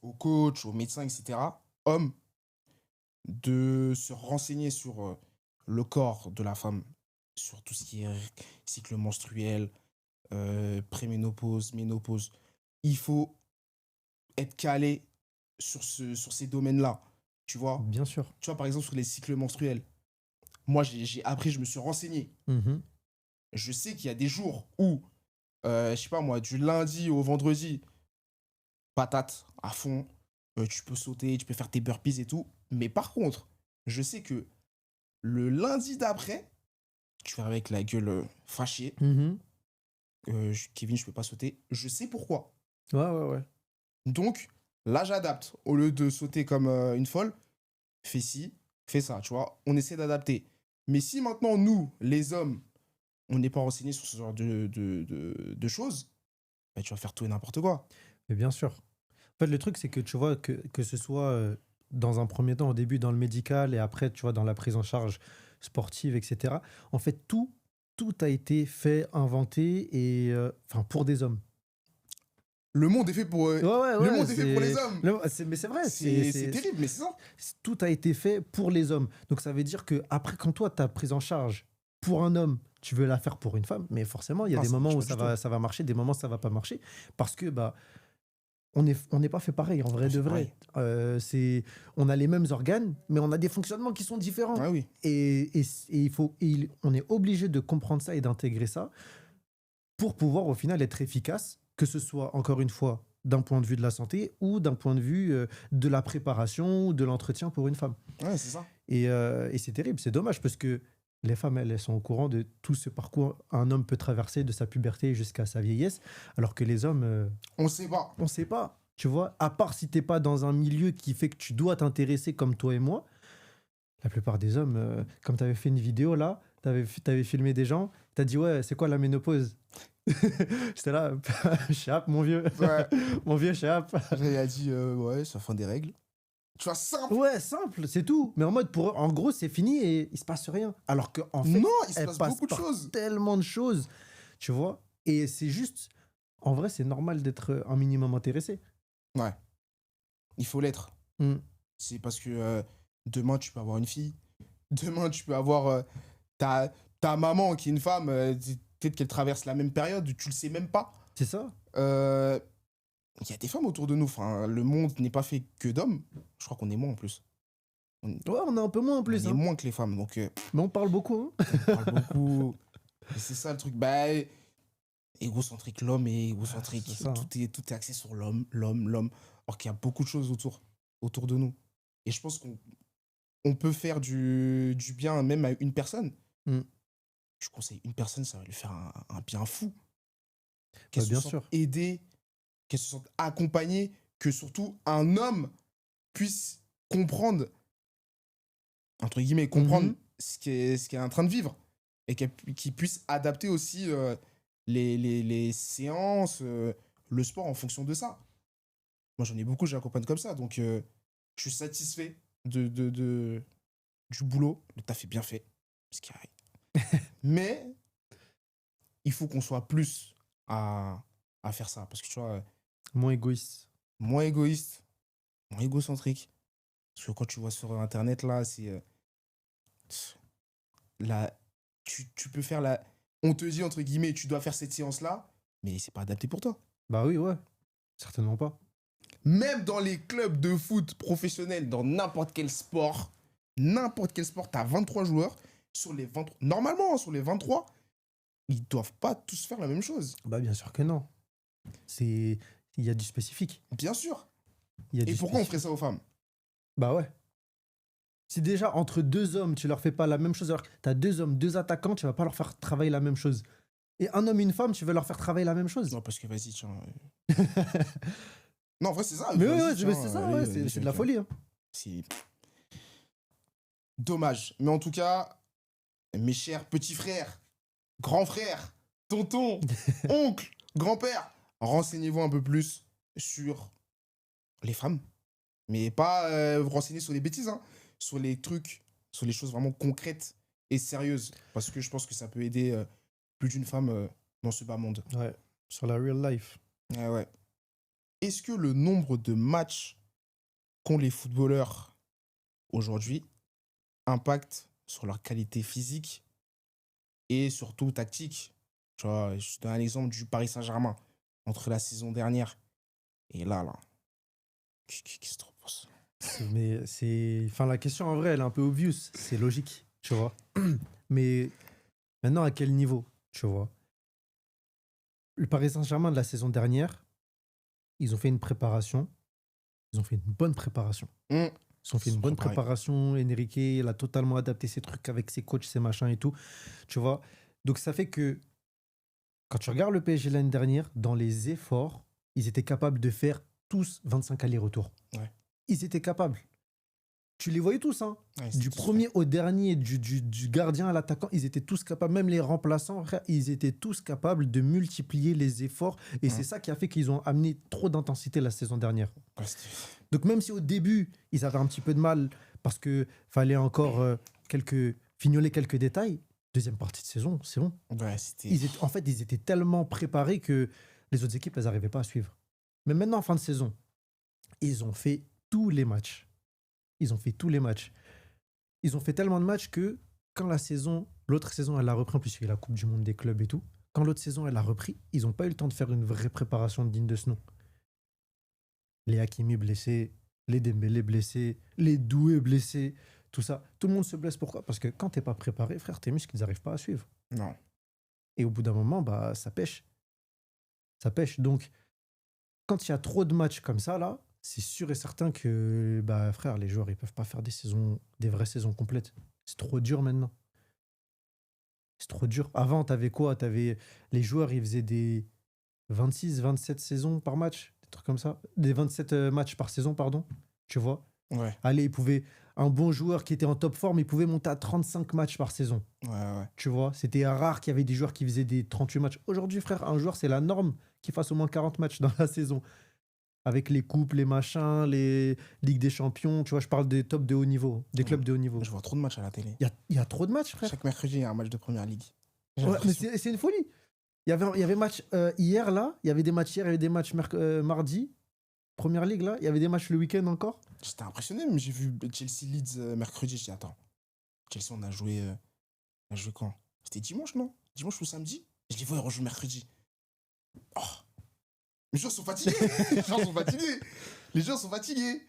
aux coachs, aux médecins, etc., hommes, de se renseigner sur le corps de la femme, sur tout ce qui est cycle menstruel, préménopause, ménopause. Il faut être calé sur ces domaines-là. Tu vois? Bien sûr. Tu vois, par exemple, sur les cycles menstruels. Moi, j'ai appris, je me suis renseigné. Mhm. Je sais qu'il y a des jours où, je sais pas moi, du lundi au vendredi, patate à fond. tu peux sauter, tu peux faire tes burpees et tout. Mais par contre, je sais que le lundi d'après, tu vas avec la gueule fâchée. Mhm. Kevin, je peux pas sauter. Je sais pourquoi. Ouais, ouais, ouais. Donc, là, j'adapte. Au lieu de sauter comme une folle, fais ci, fais ça, tu vois. On essaie d'adapter. Mais si maintenant, nous, les hommes, on n'est pas renseignés sur ce genre de choses, bah, tu vas faire tout et n'importe quoi. Mais bien sûr. En fait, le truc, c'est que tu vois, que ce soit dans un premier temps, au début, dans le médical et après, tu vois, dans la prise en charge sportive, etc. En fait, tout a été fait, inventé et enfin pour des hommes. Le monde est fait pour, Ouais, ouais, le ouais. monde est fait pour les hommes. Mais c'est vrai, C'est terrible, mais c'est ça. tout a été fait pour les hommes. Donc ça veut dire que après, quand toi, ta prise en charge pour un homme, tu veux la faire pour une femme, mais forcément, il y a Ah, des ça moments marche où pas du tout. ça va marcher, des moments où ça va pas marcher, parce que bah on n'est pas fait pareil, en vrai Pas de fait vrai. pareil. On a les mêmes organes, mais on a des fonctionnements qui sont différents. Ah oui. On est obligé de comprendre ça et d'intégrer ça pour pouvoir au final être efficace, que ce soit encore une fois d'un point de vue de la santé ou d'un point de vue de la préparation ou de l'entretien pour une femme. Ouais, c'est ça. Et c'est terrible, c'est dommage parce que les femmes, elles sont au courant de tout ce parcours un homme peut traverser de sa puberté jusqu'à sa vieillesse, alors que les hommes, On sait pas. on sait pas. Tu vois, à part si t'es pas dans un milieu qui fait que tu dois t'intéresser comme toi et moi, la plupart des hommes, comme tu avais fait une vidéo là, tu avais filmé des gens, tu as dit ouais, c'est quoi la ménopause? J'étais là, Chap, mon vieux, Ouais. mon vieux Chap. Il a dit, ouais, c'est la fin des règles. Tu vois, simple. Ouais, simple, c'est tout. Mais en mode, pour eux, en gros, c'est fini et il se passe rien. Alors qu'en fait, Non, il se elle passe passe beaucoup de par choses. tellement de choses, tu vois. Et c'est juste, en vrai, c'est normal d'être un minimum intéressé. Ouais. Il faut l'être. Mm. C'est parce que demain, tu peux avoir une fille. Demain, tu peux avoir ta, ta maman qui est une femme. Peut-être qu'elle traverse la même période, tu le sais même pas. C'est ça. Il y a des femmes autour de nous. Enfin, le monde n'est pas fait que d'hommes. Je crois qu'on est moins en plus. On, Ouais, on est un peu moins en on plus, est hein. moins que les femmes. Donc, Mais on parle beaucoup, hein. on parle beaucoup. Et c'est ça le truc. Bah, égocentrique. L'homme est égocentrique. C'est ça, hein. Tout est axé sur l'homme. Alors qu'il y a beaucoup de choses autour de nous. Et je pense qu'on peut faire du bien même à une personne. Mm. Je conseille une personne, ça va lui faire un bien fou. Qu'elle Bah, se bien sente sûr. aidée, qu'elle se sente accompagnée, que surtout un homme puisse comprendre, entre guillemets, comprendre Mhm. ce qu'elle est en train de vivre. Et qu'il puisse adapter aussi les séances, le sport en fonction de ça. Moi, j'en ai beaucoup, j'accompagne comme ça. Donc, je suis satisfait du boulot. Le taf est bien fait. Ce qui arrive. Mais il faut qu'on soit plus à faire ça. Parce que tu vois, Moins égoïste. moins égoïste, moins égocentrique. Parce que quand tu vois sur Internet, là, c'est. La, tu peux faire la. On te dit, entre guillemets, tu dois faire cette séance-là, mais c'est pas adapté pour toi. Bah oui, ouais. Certainement pas. Même dans les clubs de foot professionnels, dans n'importe quel sport, t'as 23 joueurs. Sur les 23, normalement, hein, sur les 23, ils doivent pas tous faire la même chose. Bah bien sûr que non. C'est... Il y a du spécifique. Bien sûr. Il y a Et du pourquoi on spécifique. ferait ça aux femmes? Bah ouais. Si déjà entre deux hommes, tu leur fais pas la même chose, alors que t'as deux hommes, deux attaquants, tu vas pas leur faire travailler la même chose. Et un homme et une femme, tu veux leur faire travailler la même chose. Non, parce que vas-y, tiens. Non, en vrai, c'est ça. Mais ouais, Vas-y, ouais, tiens, mais c'est ça, allez, ouais, vas-y, c'est de tiens, la tiens. folie, hein. C'est dommage. Mais en tout cas, mes chers petits frères, grands frères, tontons, oncles, grands-pères, renseignez-vous un peu plus sur les femmes. Mais pas vous renseigner sur les bêtises, hein, sur les trucs, sur les choses vraiment concrètes et sérieuses. Parce que je pense que ça peut aider plus d'une femme dans ce bas monde. Ouais, sur la real life. Ouais, ouais. Est-ce que le nombre de matchs qu'ont les footballeurs aujourd'hui impacte sur leur qualité physique et surtout tactique? Tu vois, je te donne un exemple du Paris Saint-Germain entre la saison dernière et là. Qu'est-ce que tu en penses? Mais c'est... Enfin, la question, en vrai, elle est un peu obvious. C'est logique, tu vois. Mais maintenant, à quel niveau, tu vois? Le Paris Saint-Germain de la saison dernière, ils ont fait une préparation. Ils ont fait une bonne préparation. Mmh. Ils ont fait Ils une sont bonne préparés. préparation. Enrique, il a totalement adapté ses trucs avec ses coachs, ses machins et tout. Tu vois? Donc ça fait que quand tu regardes le PSG l'année dernière, dans les efforts, ils étaient capables de faire tous 25 allers-retours. Ouais. Ils étaient capables. Tu les voyais tous, hein. Ouais, ils Du étaient tous premier au dernier, du gardien à l'attaquant, ils étaient tous capables, même les remplaçants, frère, ils étaient tous capables de multiplier les efforts. Et c'est ça qui a fait qu'ils ont amené trop d'intensité la saison dernière. Ouais, Donc même si au début, ils avaient un petit peu de mal parce qu'il fallait encore fignoler quelques détails, deuxième partie de saison, c'est bon. ouais, c'était. En fait, ils étaient tellement préparés que les autres équipes, elles n'arrivaient pas à suivre. Mais maintenant, en fin de saison, ils ont fait tous les matchs. Ils ont fait tous les matchs. Ils ont fait tellement de matchs que quand l'autre saison, elle a repris, en plus il y a eu la Coupe du Monde des clubs et tout, quand l'autre saison, elle a repris, ils n'ont pas eu le temps de faire une vraie préparation digne de ce nom. Les Hakimi blessés, les Dembélé blessés, les Doué blessés, tout ça. Tout le monde se blesse. Pourquoi? Parce que quand t'es pas préparé, frère, tes muscles, ils n'arrivent pas à suivre. Non. Et au bout d'un moment, bah, ça pêche. Ça pêche. Donc, quand il y a trop de matchs comme ça, là, c'est sûr et certain que, bah, frère, les joueurs, ils peuvent pas faire des vraies saisons complètes. C'est trop dur maintenant. C'est trop dur. Avant, t'avais quoi? Les joueurs, ils faisaient des 26, 27 saisons par match, des trucs comme ça. Des 27 matchs par saison, pardon. Tu vois? Ouais, Allez, un bon joueur qui était en top forme, il pouvait monter à 35 matchs par saison. ouais. Tu vois? C'était rare qu'il y avait des joueurs qui faisaient des 38 matchs. Aujourd'hui, frère, un joueur, c'est la norme qu'il fasse au moins 40 matchs dans la saison. Avec les coupes, les machins, les Ligues des Champions. Tu vois, je parle des tops de haut niveau, des clubs de haut niveau. Je vois trop de matchs à la télé. Il y a trop de matchs, frère. Chaque mercredi, il y a un match de première ligue. J'ai Ouais, mais l'impression. c'est une folie. Il y avait match hier, là. Il y avait des matchs hier, il y avait des matchs mardi. Première ligue, là. Il y avait des matchs le week-end encore. J'étais impressionné, mais j'ai vu Chelsea Leeds mercredi. J'ai dit, attends, Chelsea, on a joué quand? C'était dimanche, non? Dimanche ou samedi? Je les vois, ils rejouent mercredi. Oh, les joueurs sont fatigués. Les joueurs sont fatigués. Les joueurs sont fatigués.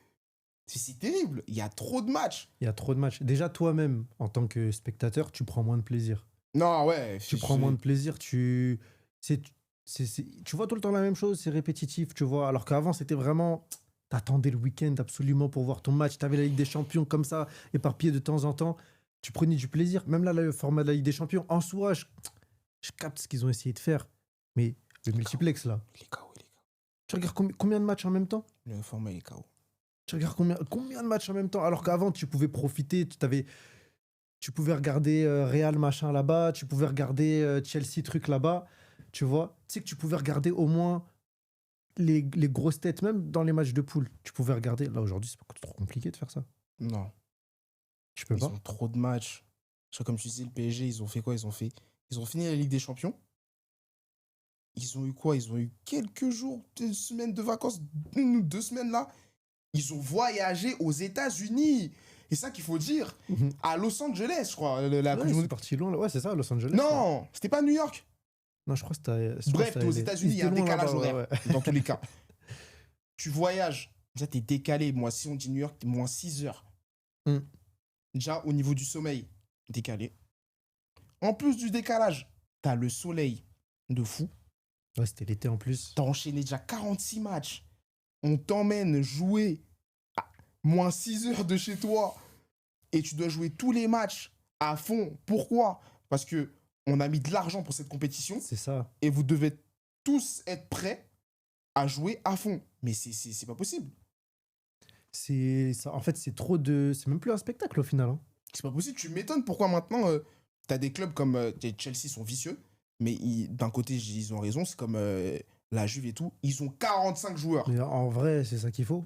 C'est terrible. Il y a trop de matchs. Il y a trop de matchs. Déjà, toi-même, en tant que spectateur, tu prends moins de plaisir. Non, ouais. Tu prends moins de plaisir. Tu vois tout le temps la même chose, c'est répétitif, tu vois. Alors qu'avant, c'était vraiment. T'attendais le week-end absolument pour voir ton match. T'avais la Ligue des Champions comme ça, éparpillée de temps en temps. Tu prenais du plaisir. Même là, le format de la Ligue des Champions, en soi, je capte ce qu'ils ont essayé de faire. Mais le multiplex, là. Il est KO, il est KO. Tu regardes combien de matchs en même temps? Le format, il est KO. Tu regardes combien de matchs en même temps? Alors qu'avant, tu pouvais profiter, tu pouvais regarder Real machin là-bas, tu pouvais regarder Chelsea truc là-bas, tu vois. Tu sais que tu pouvais regarder au moins les grosses têtes, même dans les matchs de poule. Tu pouvais regarder. Là, aujourd'hui, c'est pas trop compliqué de faire ça. Non. Tu peux Ils pas. ont trop de matchs. Comme tu disais, le PSG, ils ont fait quoi? Ils ont fini la Ligue des Champions. Ils ont eu quoi? Ils ont eu quelques jours, 2 semaines de vacances, 2 semaines là. Ils ont voyagé aux États-Unis. Et ça qu'il faut dire, à Los Angeles, je crois. La Coupe Ouais, du c'est Monde. parti loin. Ouais, c'est ça, Los Angeles. Ouais. Non, c'était pas New York. Non, je crois que Bref, t'es aux États-Unis, il y a un décalage horaire. Ouais. Dans tous les cas. Tu voyages. Déjà, t'es décalé. Moi, si on dit New York, t'es moins 6 heures. Mm. Déjà, au niveau du sommeil, décalé. En plus du décalage, t'as le soleil de fou. Ouais, c'était l'été en plus. T'as enchaîné déjà 46 matchs. On t'emmène jouer à moins 6 heures de chez toi. Et tu dois jouer tous les matchs à fond. Pourquoi? Parce que on a mis de l'argent pour cette compétition. C'est ça. Et vous devez tous être prêts à jouer à fond. Mais c'est pas possible. En fait, c'est trop de. C'est même plus un spectacle au final. Hein. C'est pas possible. Tu m'étonnes pourquoi maintenant t'as des clubs comme Chelsea sont vicieux. Mais d'un côté, ils ont raison. C'est comme la Juve et tout. Ils ont 45 joueurs. Mais en vrai, c'est ça qu'il faut.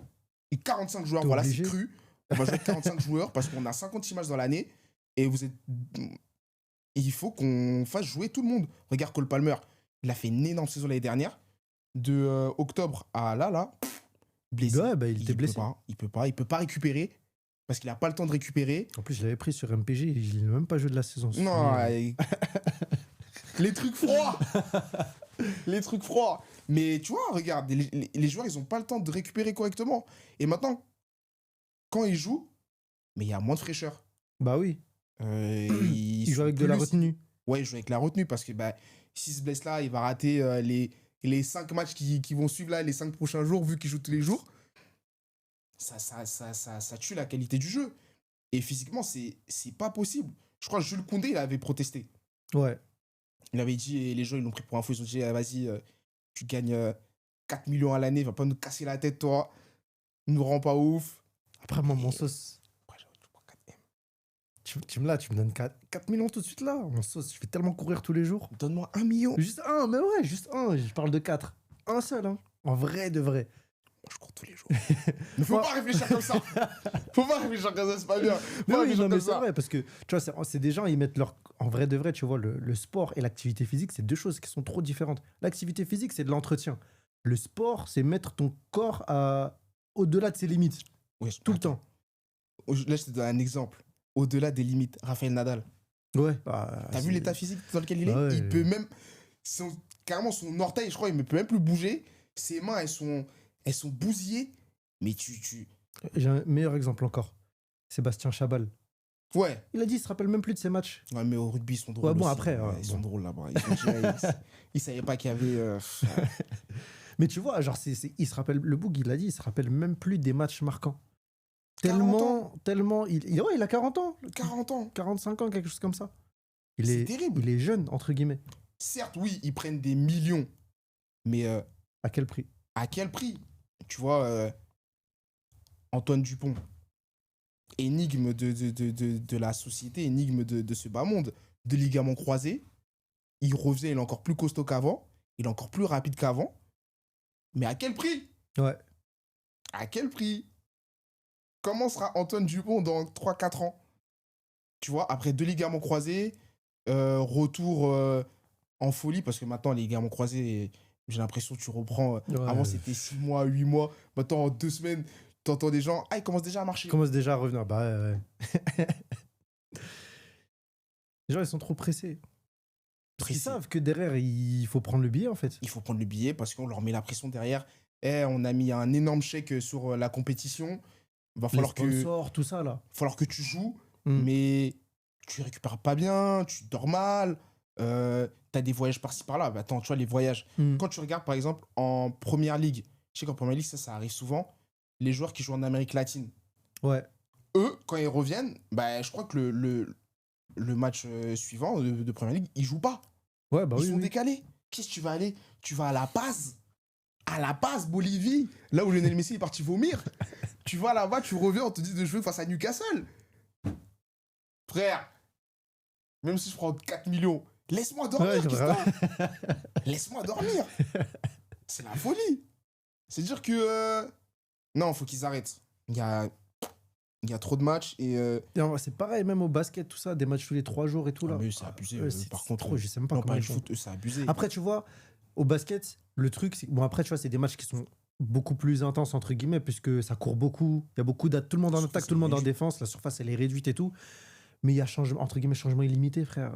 Et 45 joueurs, T'es voilà, obligé. c'est cru. On va jouer avec 45 joueurs parce qu'on a 56 matchs dans l'année. Et il faut qu'on fasse jouer tout le monde. Regarde Cole Palmer. Il a fait une énorme saison l'année dernière. De octobre à là, blessé. Ouais, bah, il était blessé. Il peut pas récupérer parce qu'il a pas le temps de récupérer. En plus, je l'avais pris sur MPG, il n'a même pas joué de la saison. Non, les trucs froids. Les trucs froids. Mais tu vois, regarde, les joueurs, ils ont pas le temps de récupérer correctement. Et maintenant, quand ils jouent, mais il y a moins de fraîcheur. Bah oui. Il joue avec de la retenue. Ouais, il joue avec la retenue parce que s'il se blesse là, il va rater les 5 matchs qui vont suivre là, les 5 prochains jours, vu qu'il joue tous les jours. ça tue la qualité du jeu. Et physiquement, c'est pas possible. Je crois que Jules Koundé, il avait protesté. Ouais. Il avait dit, et les gens, ils l'ont pris pour info, ils ont dit, ah, vas-y, tu gagnes 4 millions à l'année, va pas nous casser la tête, toi. Nous rend pas ouf. Après, moi, mon sauce, Ouais, je prends 4M. tu me donnes 4 millions tout de suite là. Mon sauce, je vais tellement courir tous les jours. Donne-moi 1 million. Moi, Juste un, mais ouais, juste un. Je parle de 4. Un seul, hein. En vrai de vrai. je cours tous les jours. Mais faut pas réfléchir comme ça. Faut pas réfléchir comme ça, c'est pas bien. Faut Mais pas oui, réfléchir non, mais comme c'est ça. vrai, parce que tu vois, c'est des gens, ils mettent leur. En vrai de vrai, tu vois, le sport et l'activité physique, c'est deux choses qui sont trop différentes. L'activité physique, c'est de l'entretien. Le sport, c'est mettre ton corps au-delà de ses limites, Ouais, tout le attends. temps. Là, je te donne un exemple. Au-delà des limites, Raphaël Nadal. Ouais. T'as vu l'état physique dans lequel il est? Ouais. Il peut même. Carrément, son orteil, je crois, il ne peut même plus bouger. Ses mains, elles sont bousillées. Mais J'ai un meilleur exemple encore. Sébastien Chabal. Ouais. Il a dit, il se rappelle même plus de ses matchs. Ouais, mais au rugby, ils sont drôles. Ouais, bon, aussi. après, Ouais, ils sont drôles là-bas. Ils savaient pas qu'il y avait. Mais tu vois, genre, il se rappelle, le Boug, il l'a dit, il se rappelle même plus des matchs marquants. 40 Tellement. Ouais, il a 40 ans. 40 ans. 45 ans, quelque chose comme ça. C'est terrible. Il est jeune, entre guillemets. Certes, oui, ils prennent des millions. Mais À quel prix? à quel prix? Tu vois, Antoine Dupont, énigme de la société, énigme de ce bas monde, de ligaments croisés. Il revient, il est encore plus costaud qu'avant. Il est encore plus rapide qu'avant. Mais à quel prix? Ouais. À quel prix? Comment sera Antoine Dupont dans 3-4 ans? Tu vois, après 2 ligaments croisés, retour en folie, parce que maintenant, les ligaments croisés, j'ai l'impression que tu reprends. Avant, c'était 6 mois, 8 mois. Maintenant, en 2 semaines, t'entends des gens. Ah, ils commencent déjà à marcher. Il commence déjà à revenir. Bah ouais. Les gens, ils sont trop pressés. Parce qu'ils Pressés. savent que derrière, il faut prendre le billet, en fait. Il faut prendre le billet parce qu'on leur met la pression derrière. On a mis un énorme chèque sur la compétition. Va Les falloir sponsors, tout ça, là. que tu joues, Mm. mais tu récupères pas bien, tu dors mal, t'as des voyages par-ci par-là. Bah, attends, tu vois, les voyages. Mm. Quand tu regardes, par exemple, en Première Ligue, je sais qu'en Première Ligue, ça arrive souvent, les joueurs qui jouent en Amérique latine, Ouais. eux, quand ils reviennent, bah, je crois que le match suivant de Première Ligue, ils jouent pas. Ouais, bah Ils oui. sont oui. décalés. Qu'est-ce que tu vas aller? Tu vas à La Paz. À La Paz, Bolivie, là où Lionel Messi est parti vomir. Tu vas là-bas, tu reviens, on te dit de jouer face à Newcastle. Frère, même si je prends 4 millions, laisse-moi dormir, Ouais, Christophe. vraiment. Laisse-moi dormir. C'est la folie. C'est-à-dire que... Non, faut qu'ils arrêtent. Il y a trop de matchs et... Et en vrai, c'est pareil, même au basket, tout ça, des matchs tous les 3 jours et tout, là. mais eux, c'est abusé. Par contre, trop, je sais même pas non, comment pas ils le font. foot, eux, c'est abusé. Après, tu vois, au basket, le truc, c'est. Bon, après, tu vois, c'est des matchs qui sont beaucoup plus intenses, entre guillemets, puisque ça court beaucoup. Il y a beaucoup tout le monde en Surface, attaque, tout le monde en elle est défense. La surface, elle est réduite et tout. Mais il y a entre guillemets, changement illimité, frère.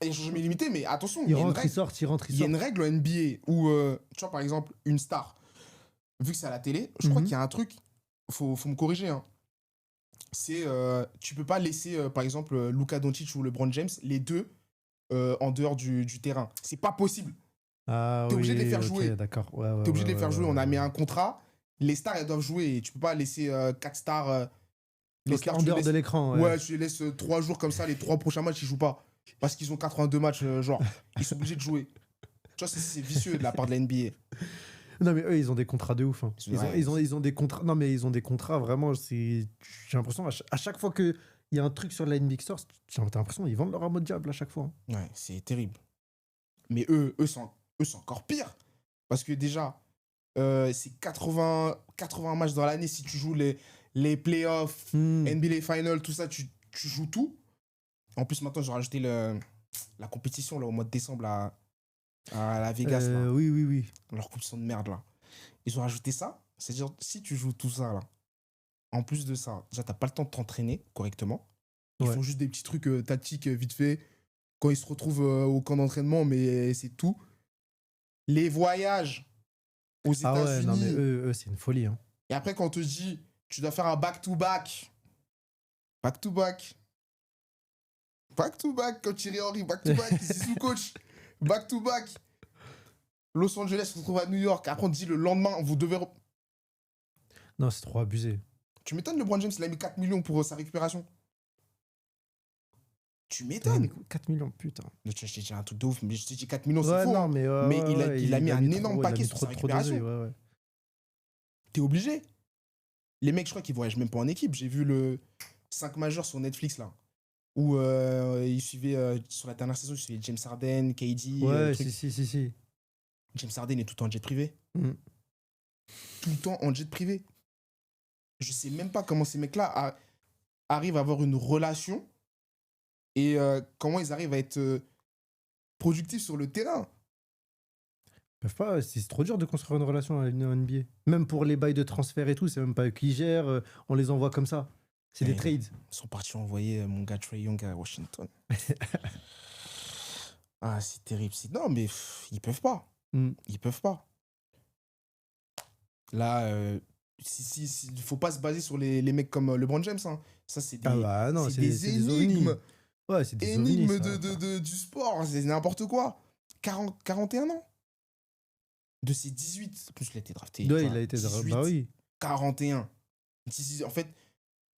Il y a changement illimité, mais attention, Il rentre, il sort, il rentre, il il y a sort. une règle en NBA où, tu vois, par exemple, une star, vu que c'est à la télé, je crois Mhm. qu'il y a un truc, faut me corriger, hein. C'est, tu peux pas laisser, par exemple, Luka Doncic ou LeBron James, les deux, en dehors du terrain. C'est pas possible. Ah, T'es oui, obligé de les faire ok, jouer. d'accord. Ouais, ouais, T'es obligé de ouais, les faire ouais, jouer. ouais, On a ouais. mis un contrat. Les stars, elles doivent jouer. Et tu peux pas laisser 4 stars. Les Ok, stars, en tu les dehors de laisses- l'écran. Ouais. Ouais, tu les laisses 3 jours comme ça. Les 3 prochains matchs, ils jouent pas. Parce qu'ils ont 82 matchs, genre. Ils sont obligés de jouer. Tu vois, c'est vicieux de la part de la NBA. Non, mais eux, ils ont des contrats de ouf. Hein. Ouais, Ils ont des contrats. Non, mais ils ont des contrats vraiment. J'ai l'impression, à chaque fois qu'il y a un truc sur la NBA qui sort, j'ai l'impression qu'ils vendent leur âme au diable à chaque fois. Hein. Ouais, c'est terrible. Mais eux, c'est encore pire. Parce que déjà, c'est 80 matchs dans l'année. Si tu joues les playoffs, NBA Finals, tout ça, tu joues tout. En plus, maintenant, ils ont rajouté la compétition là, au mois de décembre à la Vegas. Là. Oui, oui, oui. Leur compétition de merde, là. Ils ont rajouté ça. C'est-à-dire, si tu joues tout ça, là, en plus de ça, déjà, t'as pas le temps de t'entraîner correctement. Ils Ouais. font juste des petits trucs tactiques vite fait quand ils se retrouvent au camp d'entraînement, mais c'est tout. Les voyages aux Ah ouais, États-Unis. non, mais eux c'est une folie. Hein. Et après, quand on te dit, tu dois faire un back-to-back. Back-to-back. Back-to-back, quand Thierry Henry, back-to-back, c'est sous coach. Back-to-back. Los Angeles se retrouve à New York. Après, on te dit le lendemain, vous devez. Non, c'est trop abusé. Tu m'étonnes, LeBron James, il a mis 4 millions pour sa récupération. Tu Putain, mais m'étonnes. 4 millions, putain. Je t'ai dit un truc de ouf, mais je t'ai dit 4 millions, c'est Ouais, faux. non, Hein. mais, Mais ouais, il a mis un énorme trop, paquet il a mis sur sa trop d'oseille, récupération. ouais. T'es obligé. Les mecs, je crois qu'ils voyagent même pas en équipe. J'ai vu le 5 majeurs sur Netflix, là. Où ils suivaient, sur la dernière saison, ils suivaient James Harden, KD, Ouais, truc. si. James Harden est tout le temps en jet privé. Mm. Tout le temps en jet privé. Je sais même pas comment ces mecs-là arrivent à avoir une relation et comment ils arrivent à être productifs sur le terrain. Ils peuvent pas, c'est trop dur de construire une relation à une NBA. Même pour les bails de transfert et tout, c'est même pas eux qui gèrent, on les envoie comme ça. C'est des Ouais. trades. Ils sont partis envoyer mon gars Trae Young à Washington. Ah, c'est terrible. Non, mais ils peuvent pas. Mm. Ils peuvent pas. Là, il faut pas se baser sur les mecs comme LeBron James. Hein. Ça, c'est des, Ah bah non, c'est des énigmes. ovnis. Ouais, c'est des ovnis. Énigmes Ça. du sport. C'est n'importe quoi. 41 ans. De ses 18. En plus, il a été drafté. Ouais, tu il vois, a été 18, bah oui. 41. 18, en fait,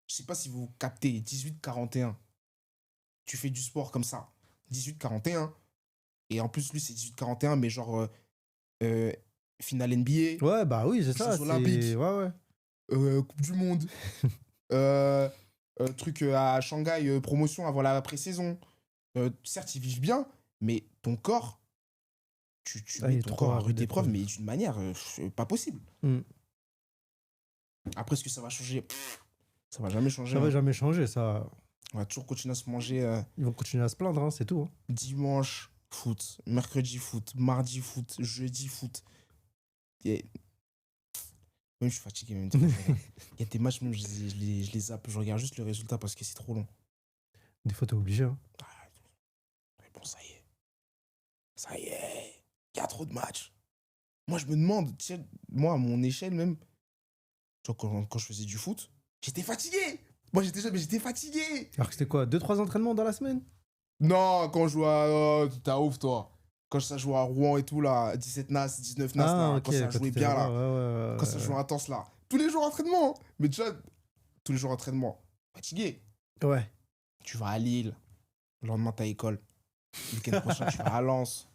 je sais pas si vous captez. 18-41. Tu fais du sport comme ça. 18-41. Et en plus, lui, c'est 18-41, mais genre finale NBA, Ouais, bah oui, c'est ça. Jeux olympiques, Ouais. Coupe du Monde, truc à Shanghai, promotion avant la pré-saison. Certes, ils vivent bien, mais ton corps, tu Ah, mets il est ton trop corps à à rude rude épreuve, épreuve. mais d'une manière pas possible. Mm. Après, est-ce que ça va changer? Ça va jamais changer. Ça va Hein. jamais changer, ça. On va toujours continuer à se manger Ils vont continuer à se plaindre, hein, c'est tout. Hein. dimanche, foot, mercredi, foot, mardi, foot, jeudi, foot. Et... Même je suis fatigué, même. Il y a des matchs, même je les zappe. Je regarde juste le résultat parce que c'est trop long. Des fois, t'es obligé. Hein. Ah, mais bon, ça y est. Ça y est. Il y a trop de matchs. Moi, je me demande, tu sais, moi, à mon échelle même, tu vois, quand je faisais du foot, j'étais fatigué. Moi, j'étais jeune, mais j'étais fatigué. Alors que c'était quoi 2-3 entraînements dans la semaine? Non, quand je jouais à... Oh, t'es ouf, toi. Quand ça jouait à Rouen et tout, là, 17 Nas, 19 Nas, là, ok. quand ça jouait bien, là. Ouais. Quand ça jouait intense, là. Tous les jours entraînement. Hein. Mais déjà, tous les jours entraînement. Fatigué. Ouais. Tu vas à Lille. Le lendemain, t'as école. Le week-end prochain, tu vas à Lens.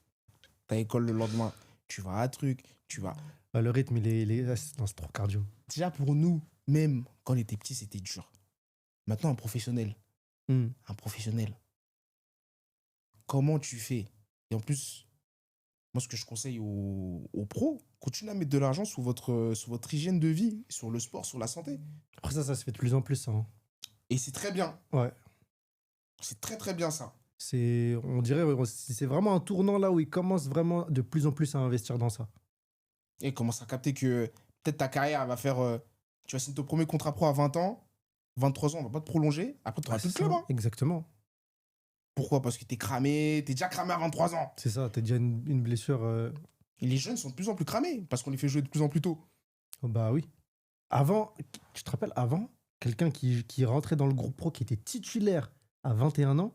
T'as école le lendemain. Tu vas à truc. Tu vas... Bah, le rythme, non, c'est trop cardio. Déjà, pour nous, même quand on était petits, c'était dur. Maintenant, un professionnel. Mm. Un professionnel. Comment tu fais? Et en plus, moi, ce que je conseille aux pros, continuez à mettre de l'argent sur votre hygiène de vie, sur le sport, sur la santé. Après ça se fait de plus en plus, ça. Hein. Et c'est très bien. Ouais. C'est très, très bien, ça. On dirait, c'est vraiment un tournant là où ils commencent vraiment de plus en plus à investir dans ça. Et commence à capter que peut-être ta carrière elle va faire... tu vas signer ton premier contrat pro à 20 ans, 23 ans, on va pas te prolonger. Après, tu n'auras plus de club. Hein. Exactement. Pourquoi? Parce que t'es cramé, t'es déjà cramé à 23 ans. C'est ça, t'as déjà une blessure. Et les jeunes sont de plus en plus cramés parce qu'on les fait jouer de plus en plus tôt. Oh, bah oui. Avant, tu te rappelles, avant, quelqu'un qui rentrait dans le groupe pro, qui était titulaire à 21 ans,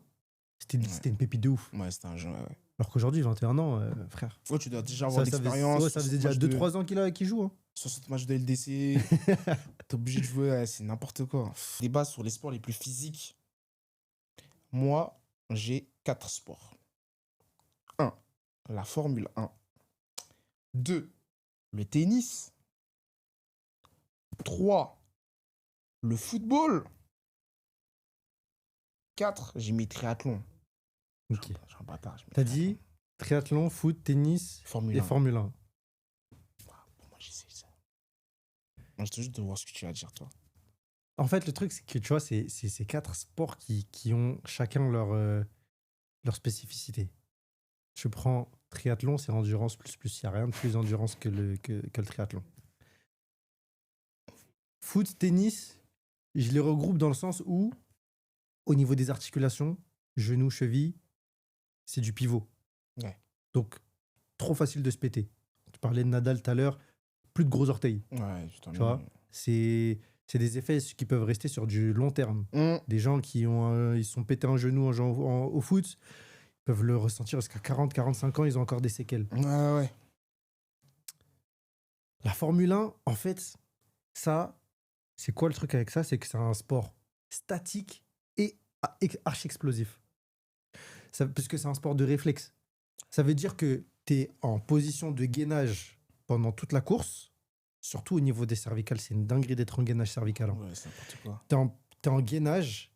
c'était une pépite de ouf. Ouais, c'était un jeu. Ouais. Alors qu'aujourd'hui, 21 ans, frère. Ouais, tu dois déjà avoir de l'expérience. Ça faisait déjà 2-3 ans qu'il joue. Hein. 60 matchs de LDC. T'es obligé de jouer, ouais, c'est n'importe quoi. Débat sur les sports les plus physiques. Moi, j'ai 4 sports. 1. La Formule 1. 2. Le tennis. 3. Le football. 4. J'ai mis triathlon. Ok. J'ai un bâtard. T'as dit triathlon, foot, tennis Formule et 1. Formule 1. Pour moi, j'essaie ça. Moi, je te juste de voir ce que tu vas dire, toi. En fait, le truc, c'est que tu vois, c'est ces 4 sports qui ont chacun leur spécificité. Je prends triathlon, c'est endurance plus. Il n'y a rien de plus endurance que le triathlon. Foot, tennis, je les regroupe dans le sens où, au niveau des articulations, genoux, chevilles, c'est du pivot. Ouais. Donc, trop facile de se péter. Tu parlais de Nadal tout à l'heure, plus de gros orteils. Ouais, Tu vois, c'est des effets qui peuvent rester sur du long terme. Des gens qui ils sont pétés un genou au foot, ils peuvent le ressentir jusqu'à 40-45 ans, ils ont encore des séquelles. Ouais. La Formule 1, en fait, ça, C'est quoi le truc avec ça? C'est que c'est un sport statique et archi-explosif. Puisque c'est un sport de réflexe. Ça veut dire que tu es en position de gainage pendant toute la course, surtout au niveau des cervicales. C'est une dinguerie d'être en gainage cervical. Hein. Ouais, c'est n'importe quoi. T'es en gainage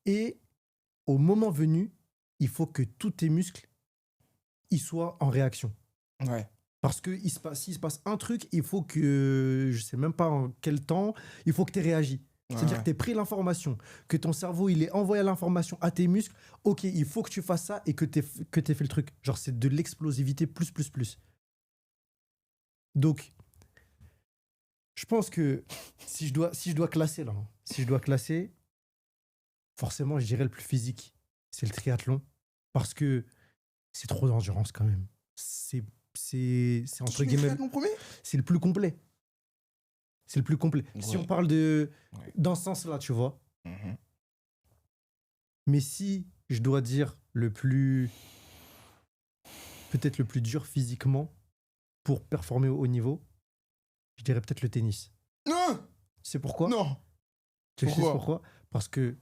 et au moment venu, il faut que tous tes muscles ils soient en réaction. Ouais. Parce que s'il se passe un truc, il faut que, je sais même pas en quel temps, il faut que tu aies réagi. C'est-à-dire que tu aies pris l'information, que ton cerveau, il ait envoyé l'information à tes muscles. Ok, il faut que tu fasses ça et que tu aies fait le truc. Genre, c'est de l'explosivité plus. Donc, je pense que si je dois classer là, hein, si je dois classer, forcément, je dirais le plus physique, c'est le triathlon. Parce que c'est trop d'endurance quand même. C'est entre guillemets, Mon premier c'est le plus complet. C'est le plus complet. Si Ouais. on parle dans ce sens-là, tu vois. Mhm. Mais si je dois dire peut-être le plus dur physiquement pour performer au haut niveau, je dirais peut-être le tennis. Non. C'est pourquoi? Non. Tu sais pourquoi? Parce que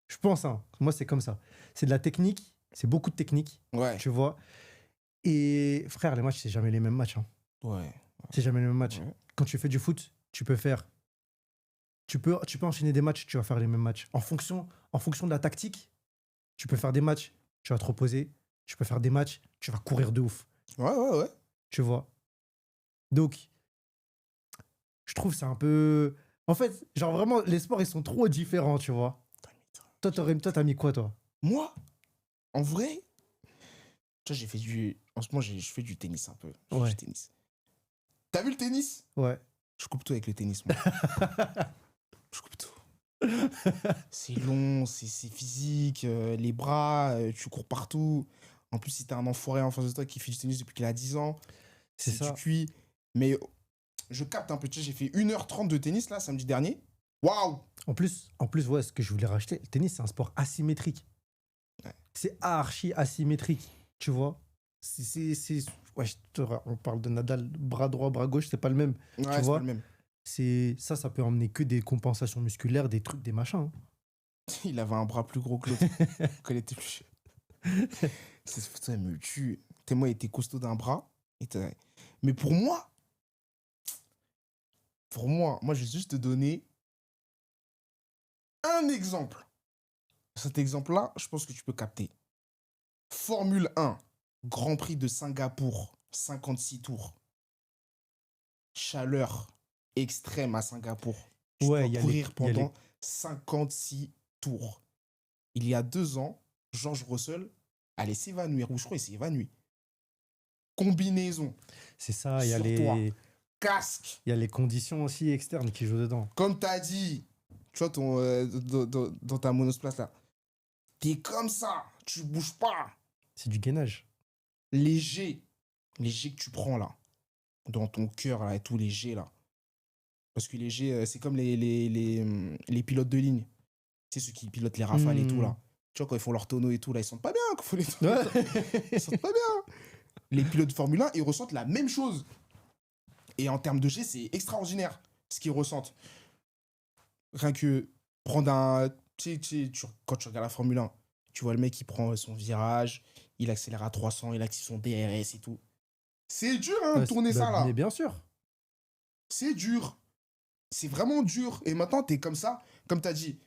je pense, hein, moi c'est comme ça. C'est de la technique, c'est beaucoup de technique, Ouais. tu vois. Et frère, les matchs, c'est jamais les mêmes matchs. Hein. Ouais. C'est jamais les mêmes matchs. Ouais. Quand tu fais du foot, tu peux enchaîner des matchs, tu vas faire les mêmes matchs. En fonction de la tactique, tu peux faire des matchs, tu vas te reposer. Tu peux faire des matchs, tu vas courir de ouf. Ouais. Tu vois. Donc, je trouve c'est un peu... En fait, genre vraiment, les sports, ils sont trop différents, tu vois. Toi, t'as mis quoi, toi? Moi, en vrai, tu vois, j'ai fait du... En ce moment, je fais du tennis un peu. Je fais Ouais. du tennis. T'as vu le tennis? Ouais. Je coupe tout avec le tennis, moi. Je coupe tout. C'est long, c'est physique, les bras, tu cours partout. En plus, si t'as un enfoiré en face de toi qui fait du tennis depuis qu'il a 10 ans, C'est c'est ça. du cuit. Mais je capte un peu. Tu sais, j'ai fait 1h30 de tennis, là, samedi dernier. Waouh! En plus, ouais, ce que je voulais racheter, le tennis, c'est un sport asymétrique. Ouais. C'est archi asymétrique, tu vois. Ouais, on parle de Nadal, bras droit, bras gauche, c'est pas le même. Ouais, tu c'est vois, pas le même. ça peut emmener que des compensations musculaires, des trucs, des machins. Hein. Il avait un bras plus gros que l'autre quand il était plus jeune. Cette photo, elle me tue. Tellement il était costaud d'un bras. Mais pour moi, je vais juste te donner un exemple. Cet exemple-là, je pense que tu peux capter. Formule 1, Grand Prix de Singapour, 56 tours. Chaleur extrême à Singapour. Tu Ouais, dois courir pendant 56 tours. Il y a 2 ans, George Russell allait s'évanouir, ou je crois qu'il s'est évanoui. Combinaison. C'est ça, il y a sur toi. Casque. Il y a les conditions aussi externes qui jouent dedans. Comme tu as dit, tu vois, dans ta monospace là, t'es comme ça, tu bouges pas. C'est du gainage. Léger que tu prends là, dans ton cœur là, et tout léger là. Parce que léger, c'est comme les pilotes de ligne. Tu sais, ceux qui pilotent les rafales et tout là. Tu vois, quand ils font leur tonneau et tout là, ils sentent pas bien. Ils sentent pas bien. Les pilotes de Formule 1, ils ressentent la même chose. Et en termes de G, c'est extraordinaire ce qu'ils ressentent. Rien que prendre un... quand tu regardes la Formule 1, tu vois le mec qui prend son virage, il accélère à 300, il active son DRS et tout. C'est dur, hein, de tourner ça, là. Mais bien sûr. C'est dur. C'est vraiment dur. Et maintenant, t'es comme ça. Comme t'as dit,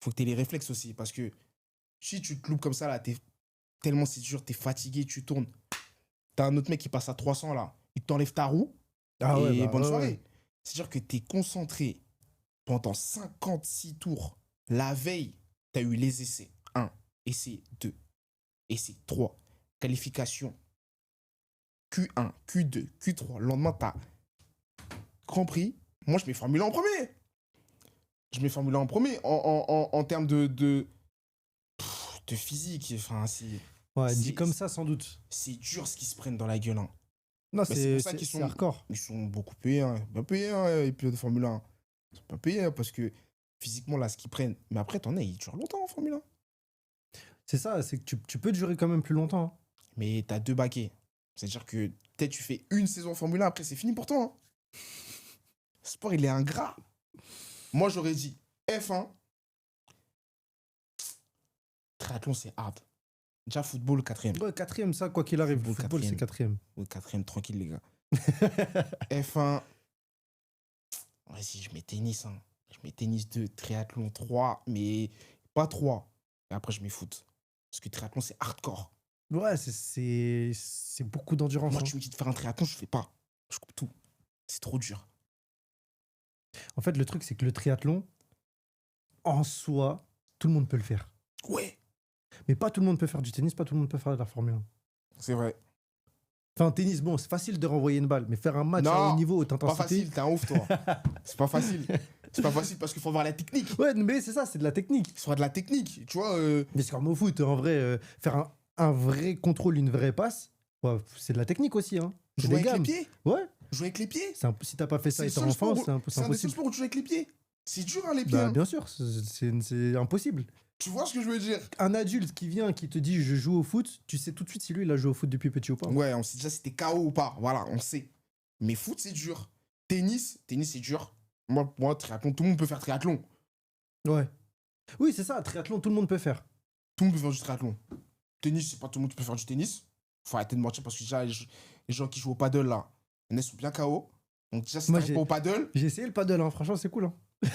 faut que t'aies les réflexes aussi. Parce que si tu te loupes comme ça, là, tellement c'est dur, t'es fatigué, tu tournes. T'as un autre mec qui passe à 300, là. Il t'enlève ta roue. Ah ouais, et bonne soirée. Ouais. C'est-à-dire que t'es concentré pendant 56 tours. La veille, t'as eu les essais. 1, essai 2, essai 3, qualification Q1, Q2, Q3. Le lendemain, t'as Grand Prix. Moi, je mets Formule 1 en premier. En termes de physique. Enfin, ouais, dit comme ça, sans doute. C'est dur ce qu'ils se prennent dans la gueule. Hein. Non, c'est pour ça qu'ils sont hardcore. Ils sont beaucoup payés. Hein. Bien payés, hein, les pilotes de Formule 1. Ils sont pas payés hein, parce que physiquement, là, ce qu'ils prennent. Mais après, ils durent longtemps en Formule 1. C'est ça, c'est que tu peux durer quand même plus longtemps. Hein. Mais t'as 2 baquets. C'est-à-dire que peut-être tu fais une saison en Formule 1, après c'est fini pour toi. Hein. Le sport, il est ingrat. Moi, j'aurais dit F1. Triathlon, c'est hard. Déjà, football, quatrième. Ouais, quatrième, ça, quoi qu'il arrive. Football, Football, c'est quatrième. Ouais, quatrième, tranquille, les gars. F1. Vas-y, je mets tennis. Hein. Je mets tennis 2, triathlon 3, mais pas 3. Et après, je mets foot. Parce que triathlon, c'est hardcore. Ouais, c'est beaucoup d'endurance. Moi, Hein. tu me dis de faire un triathlon, je fais pas. Je coupe tout. C'est trop dur. En fait, le truc, c'est que le triathlon, en soi, tout le monde peut le faire. Ouais, Mais pas tout le monde peut faire du tennis, pas tout le monde peut faire de la Formule 1. c'est vrai. Enfin, tennis, bon, c'est facile de renvoyer une balle, mais faire un match à haut Non, niveau, haute pas intensité. facile, t'es un ouf, toi. C'est pas facile. C'est pas facile parce qu'il faut avoir la technique. Ouais, mais c'est ça, c'est de la technique. Il faut avoir de la technique. Tu vois, Mais c'est comme au foot, en vrai, faire un vrai contrôle, une vraie passe, ouais, c'est de la technique aussi. Hein. C'est jouer des avec les gammes. pieds. Ouais, Jouer avec les pieds. si t'as pas fait ça C'est étant le seul enfant, sport c'est C'est un des seuls impossible. sports où tu joues avec les pieds. C'est dur, hein, les pieds. Bah, hein. bien sûr, c'est impossible. Tu vois ce que je veux dire? Un adulte qui vient, qui te dit je joue au foot, tu sais tout de suite si lui il a joué au foot depuis petit ou pas. Ouais, on sait déjà si t'es KO ou pas. Voilà, on sait. Mais foot, c'est dur. Tennis, c'est dur. Moi, triathlon, tout le monde peut faire triathlon. Ouais. Oui, c'est ça, triathlon, tout le monde peut faire. Tout le monde peut faire du triathlon. Tennis, c'est pas tout le monde qui peut faire du tennis. Faut arrêter de mentir parce que déjà, les gens qui jouent au paddle, là, ils sont bien KO. Donc déjà, si Moi, t'arrives pas au paddle, J'ai essayé le paddle, hein. Franchement, c'est cool. Hein.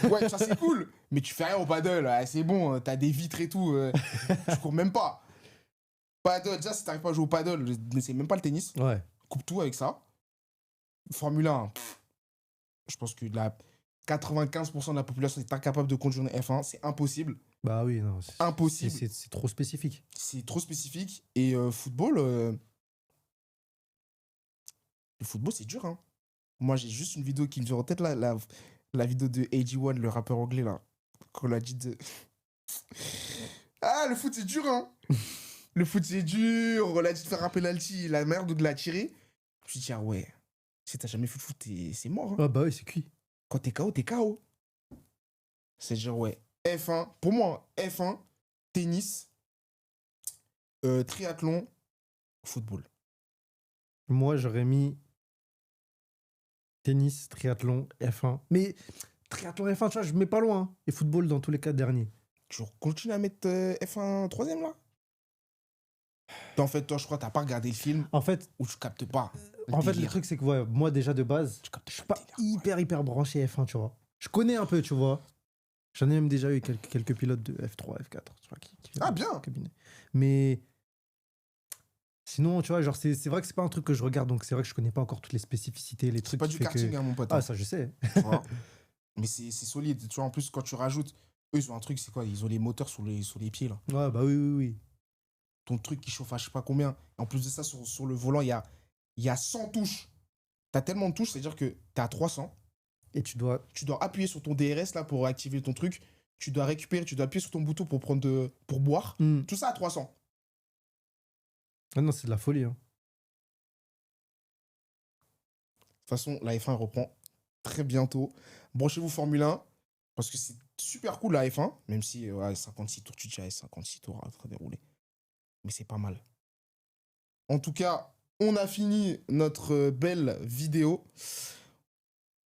ouais, ça c'est cool. Mais tu fais rien au paddle, c'est bon, t'as des vitres et tout. Tu cours même pas. Paddle, déjà, si t'arrives pas à jouer au paddle, n'essaie même pas le tennis. Ouais. Coupe tout avec ça. Formule 1, je pense que 95% de la population est incapable de conduire une F1. C'est impossible. Bah oui, non. Impossible. C'est trop spécifique. C'est trop spécifique. Et football, le football, c'est dur. Hein. Moi, j'ai juste une vidéo qui me vient en tête, là, la vidéo de AG1, le rappeur anglais, là. Qu'on a dit de... Ah, le foot, c'est dur, hein. Le foot, c'est dur. On l'a dit de faire un penalty. La merde de la tirer. Je me suis dit, ah ouais. Si t'as jamais fait le foot, c'est mort. Hein. Ah bah oui, c'est cuit. Quand t'es KO, t'es KO. C'est genre, ouais. F1, pour moi, F1, tennis, triathlon, football. Moi, j'aurais mis tennis, triathlon, F1. Mais triathlon, F1, tu vois, je mets pas loin. Hein. Et football dans tous les 4 derniers. Tu continues à mettre F1 troisième, là? En fait, toi, je crois que t'as pas regardé le film En fait, ou tu captes pas. le truc, c'est que ouais, moi, déjà de base, je suis pas hyper branché F1, tu vois. Je connais un peu, tu vois. J'en ai même déjà eu quelques pilotes de F3, F4, tu vois, qui Ah, bien. cabinet. Mais sinon, tu vois, genre, c'est vrai que c'est pas un truc que je regarde, donc c'est vrai que je connais pas encore toutes les spécificités, les C'est trucs pas qui du fait karting, que... hein, mon pote. Ah, ça, je sais. Tu vois. Mais c'est solide. Tu vois, en plus, quand tu rajoutes, eux, ils ont un truc, c'est quoi? Ils ont les moteurs sur les pieds, là. Ouais, bah oui. Ton truc qui chauffe à je sais pas combien. En plus de ça, sur le volant, il y a 100 touches. T'as tellement de touches, c'est-à-dire que t'es à 300. Et tu dois... Tu dois appuyer sur ton DRS, là, pour activer ton truc. Tu dois récupérer, tu dois appuyer sur ton bouton pour boire. Hmm. Tout ça à 300. Ah non, c'est de la folie. Hein. De toute façon, la F1 reprend très bientôt. Branchez-vous Formule 1, parce que c'est super cool la F1, même si 56 tours, tu te dis, 56 tours à dérouler. Mais c'est pas mal. En tout cas, on a fini notre belle vidéo.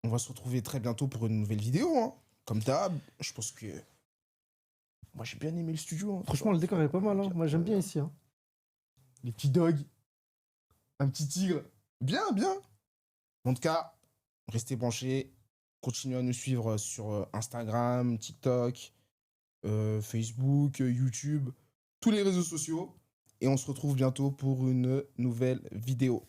On va se retrouver très bientôt pour une nouvelle vidéo. Hein. Comme d'hab, je pense que... Moi, j'ai bien aimé le studio. Hein. Franchement, le décor est pas mal. Hein. Moi, j'aime bien ici. Hein. Les petits dogs. Un petit tigre. Bien. En tout cas, restez branchés. Continuez à nous suivre sur Instagram, TikTok, Facebook, YouTube, tous les réseaux sociaux. Et on se retrouve bientôt pour une nouvelle vidéo.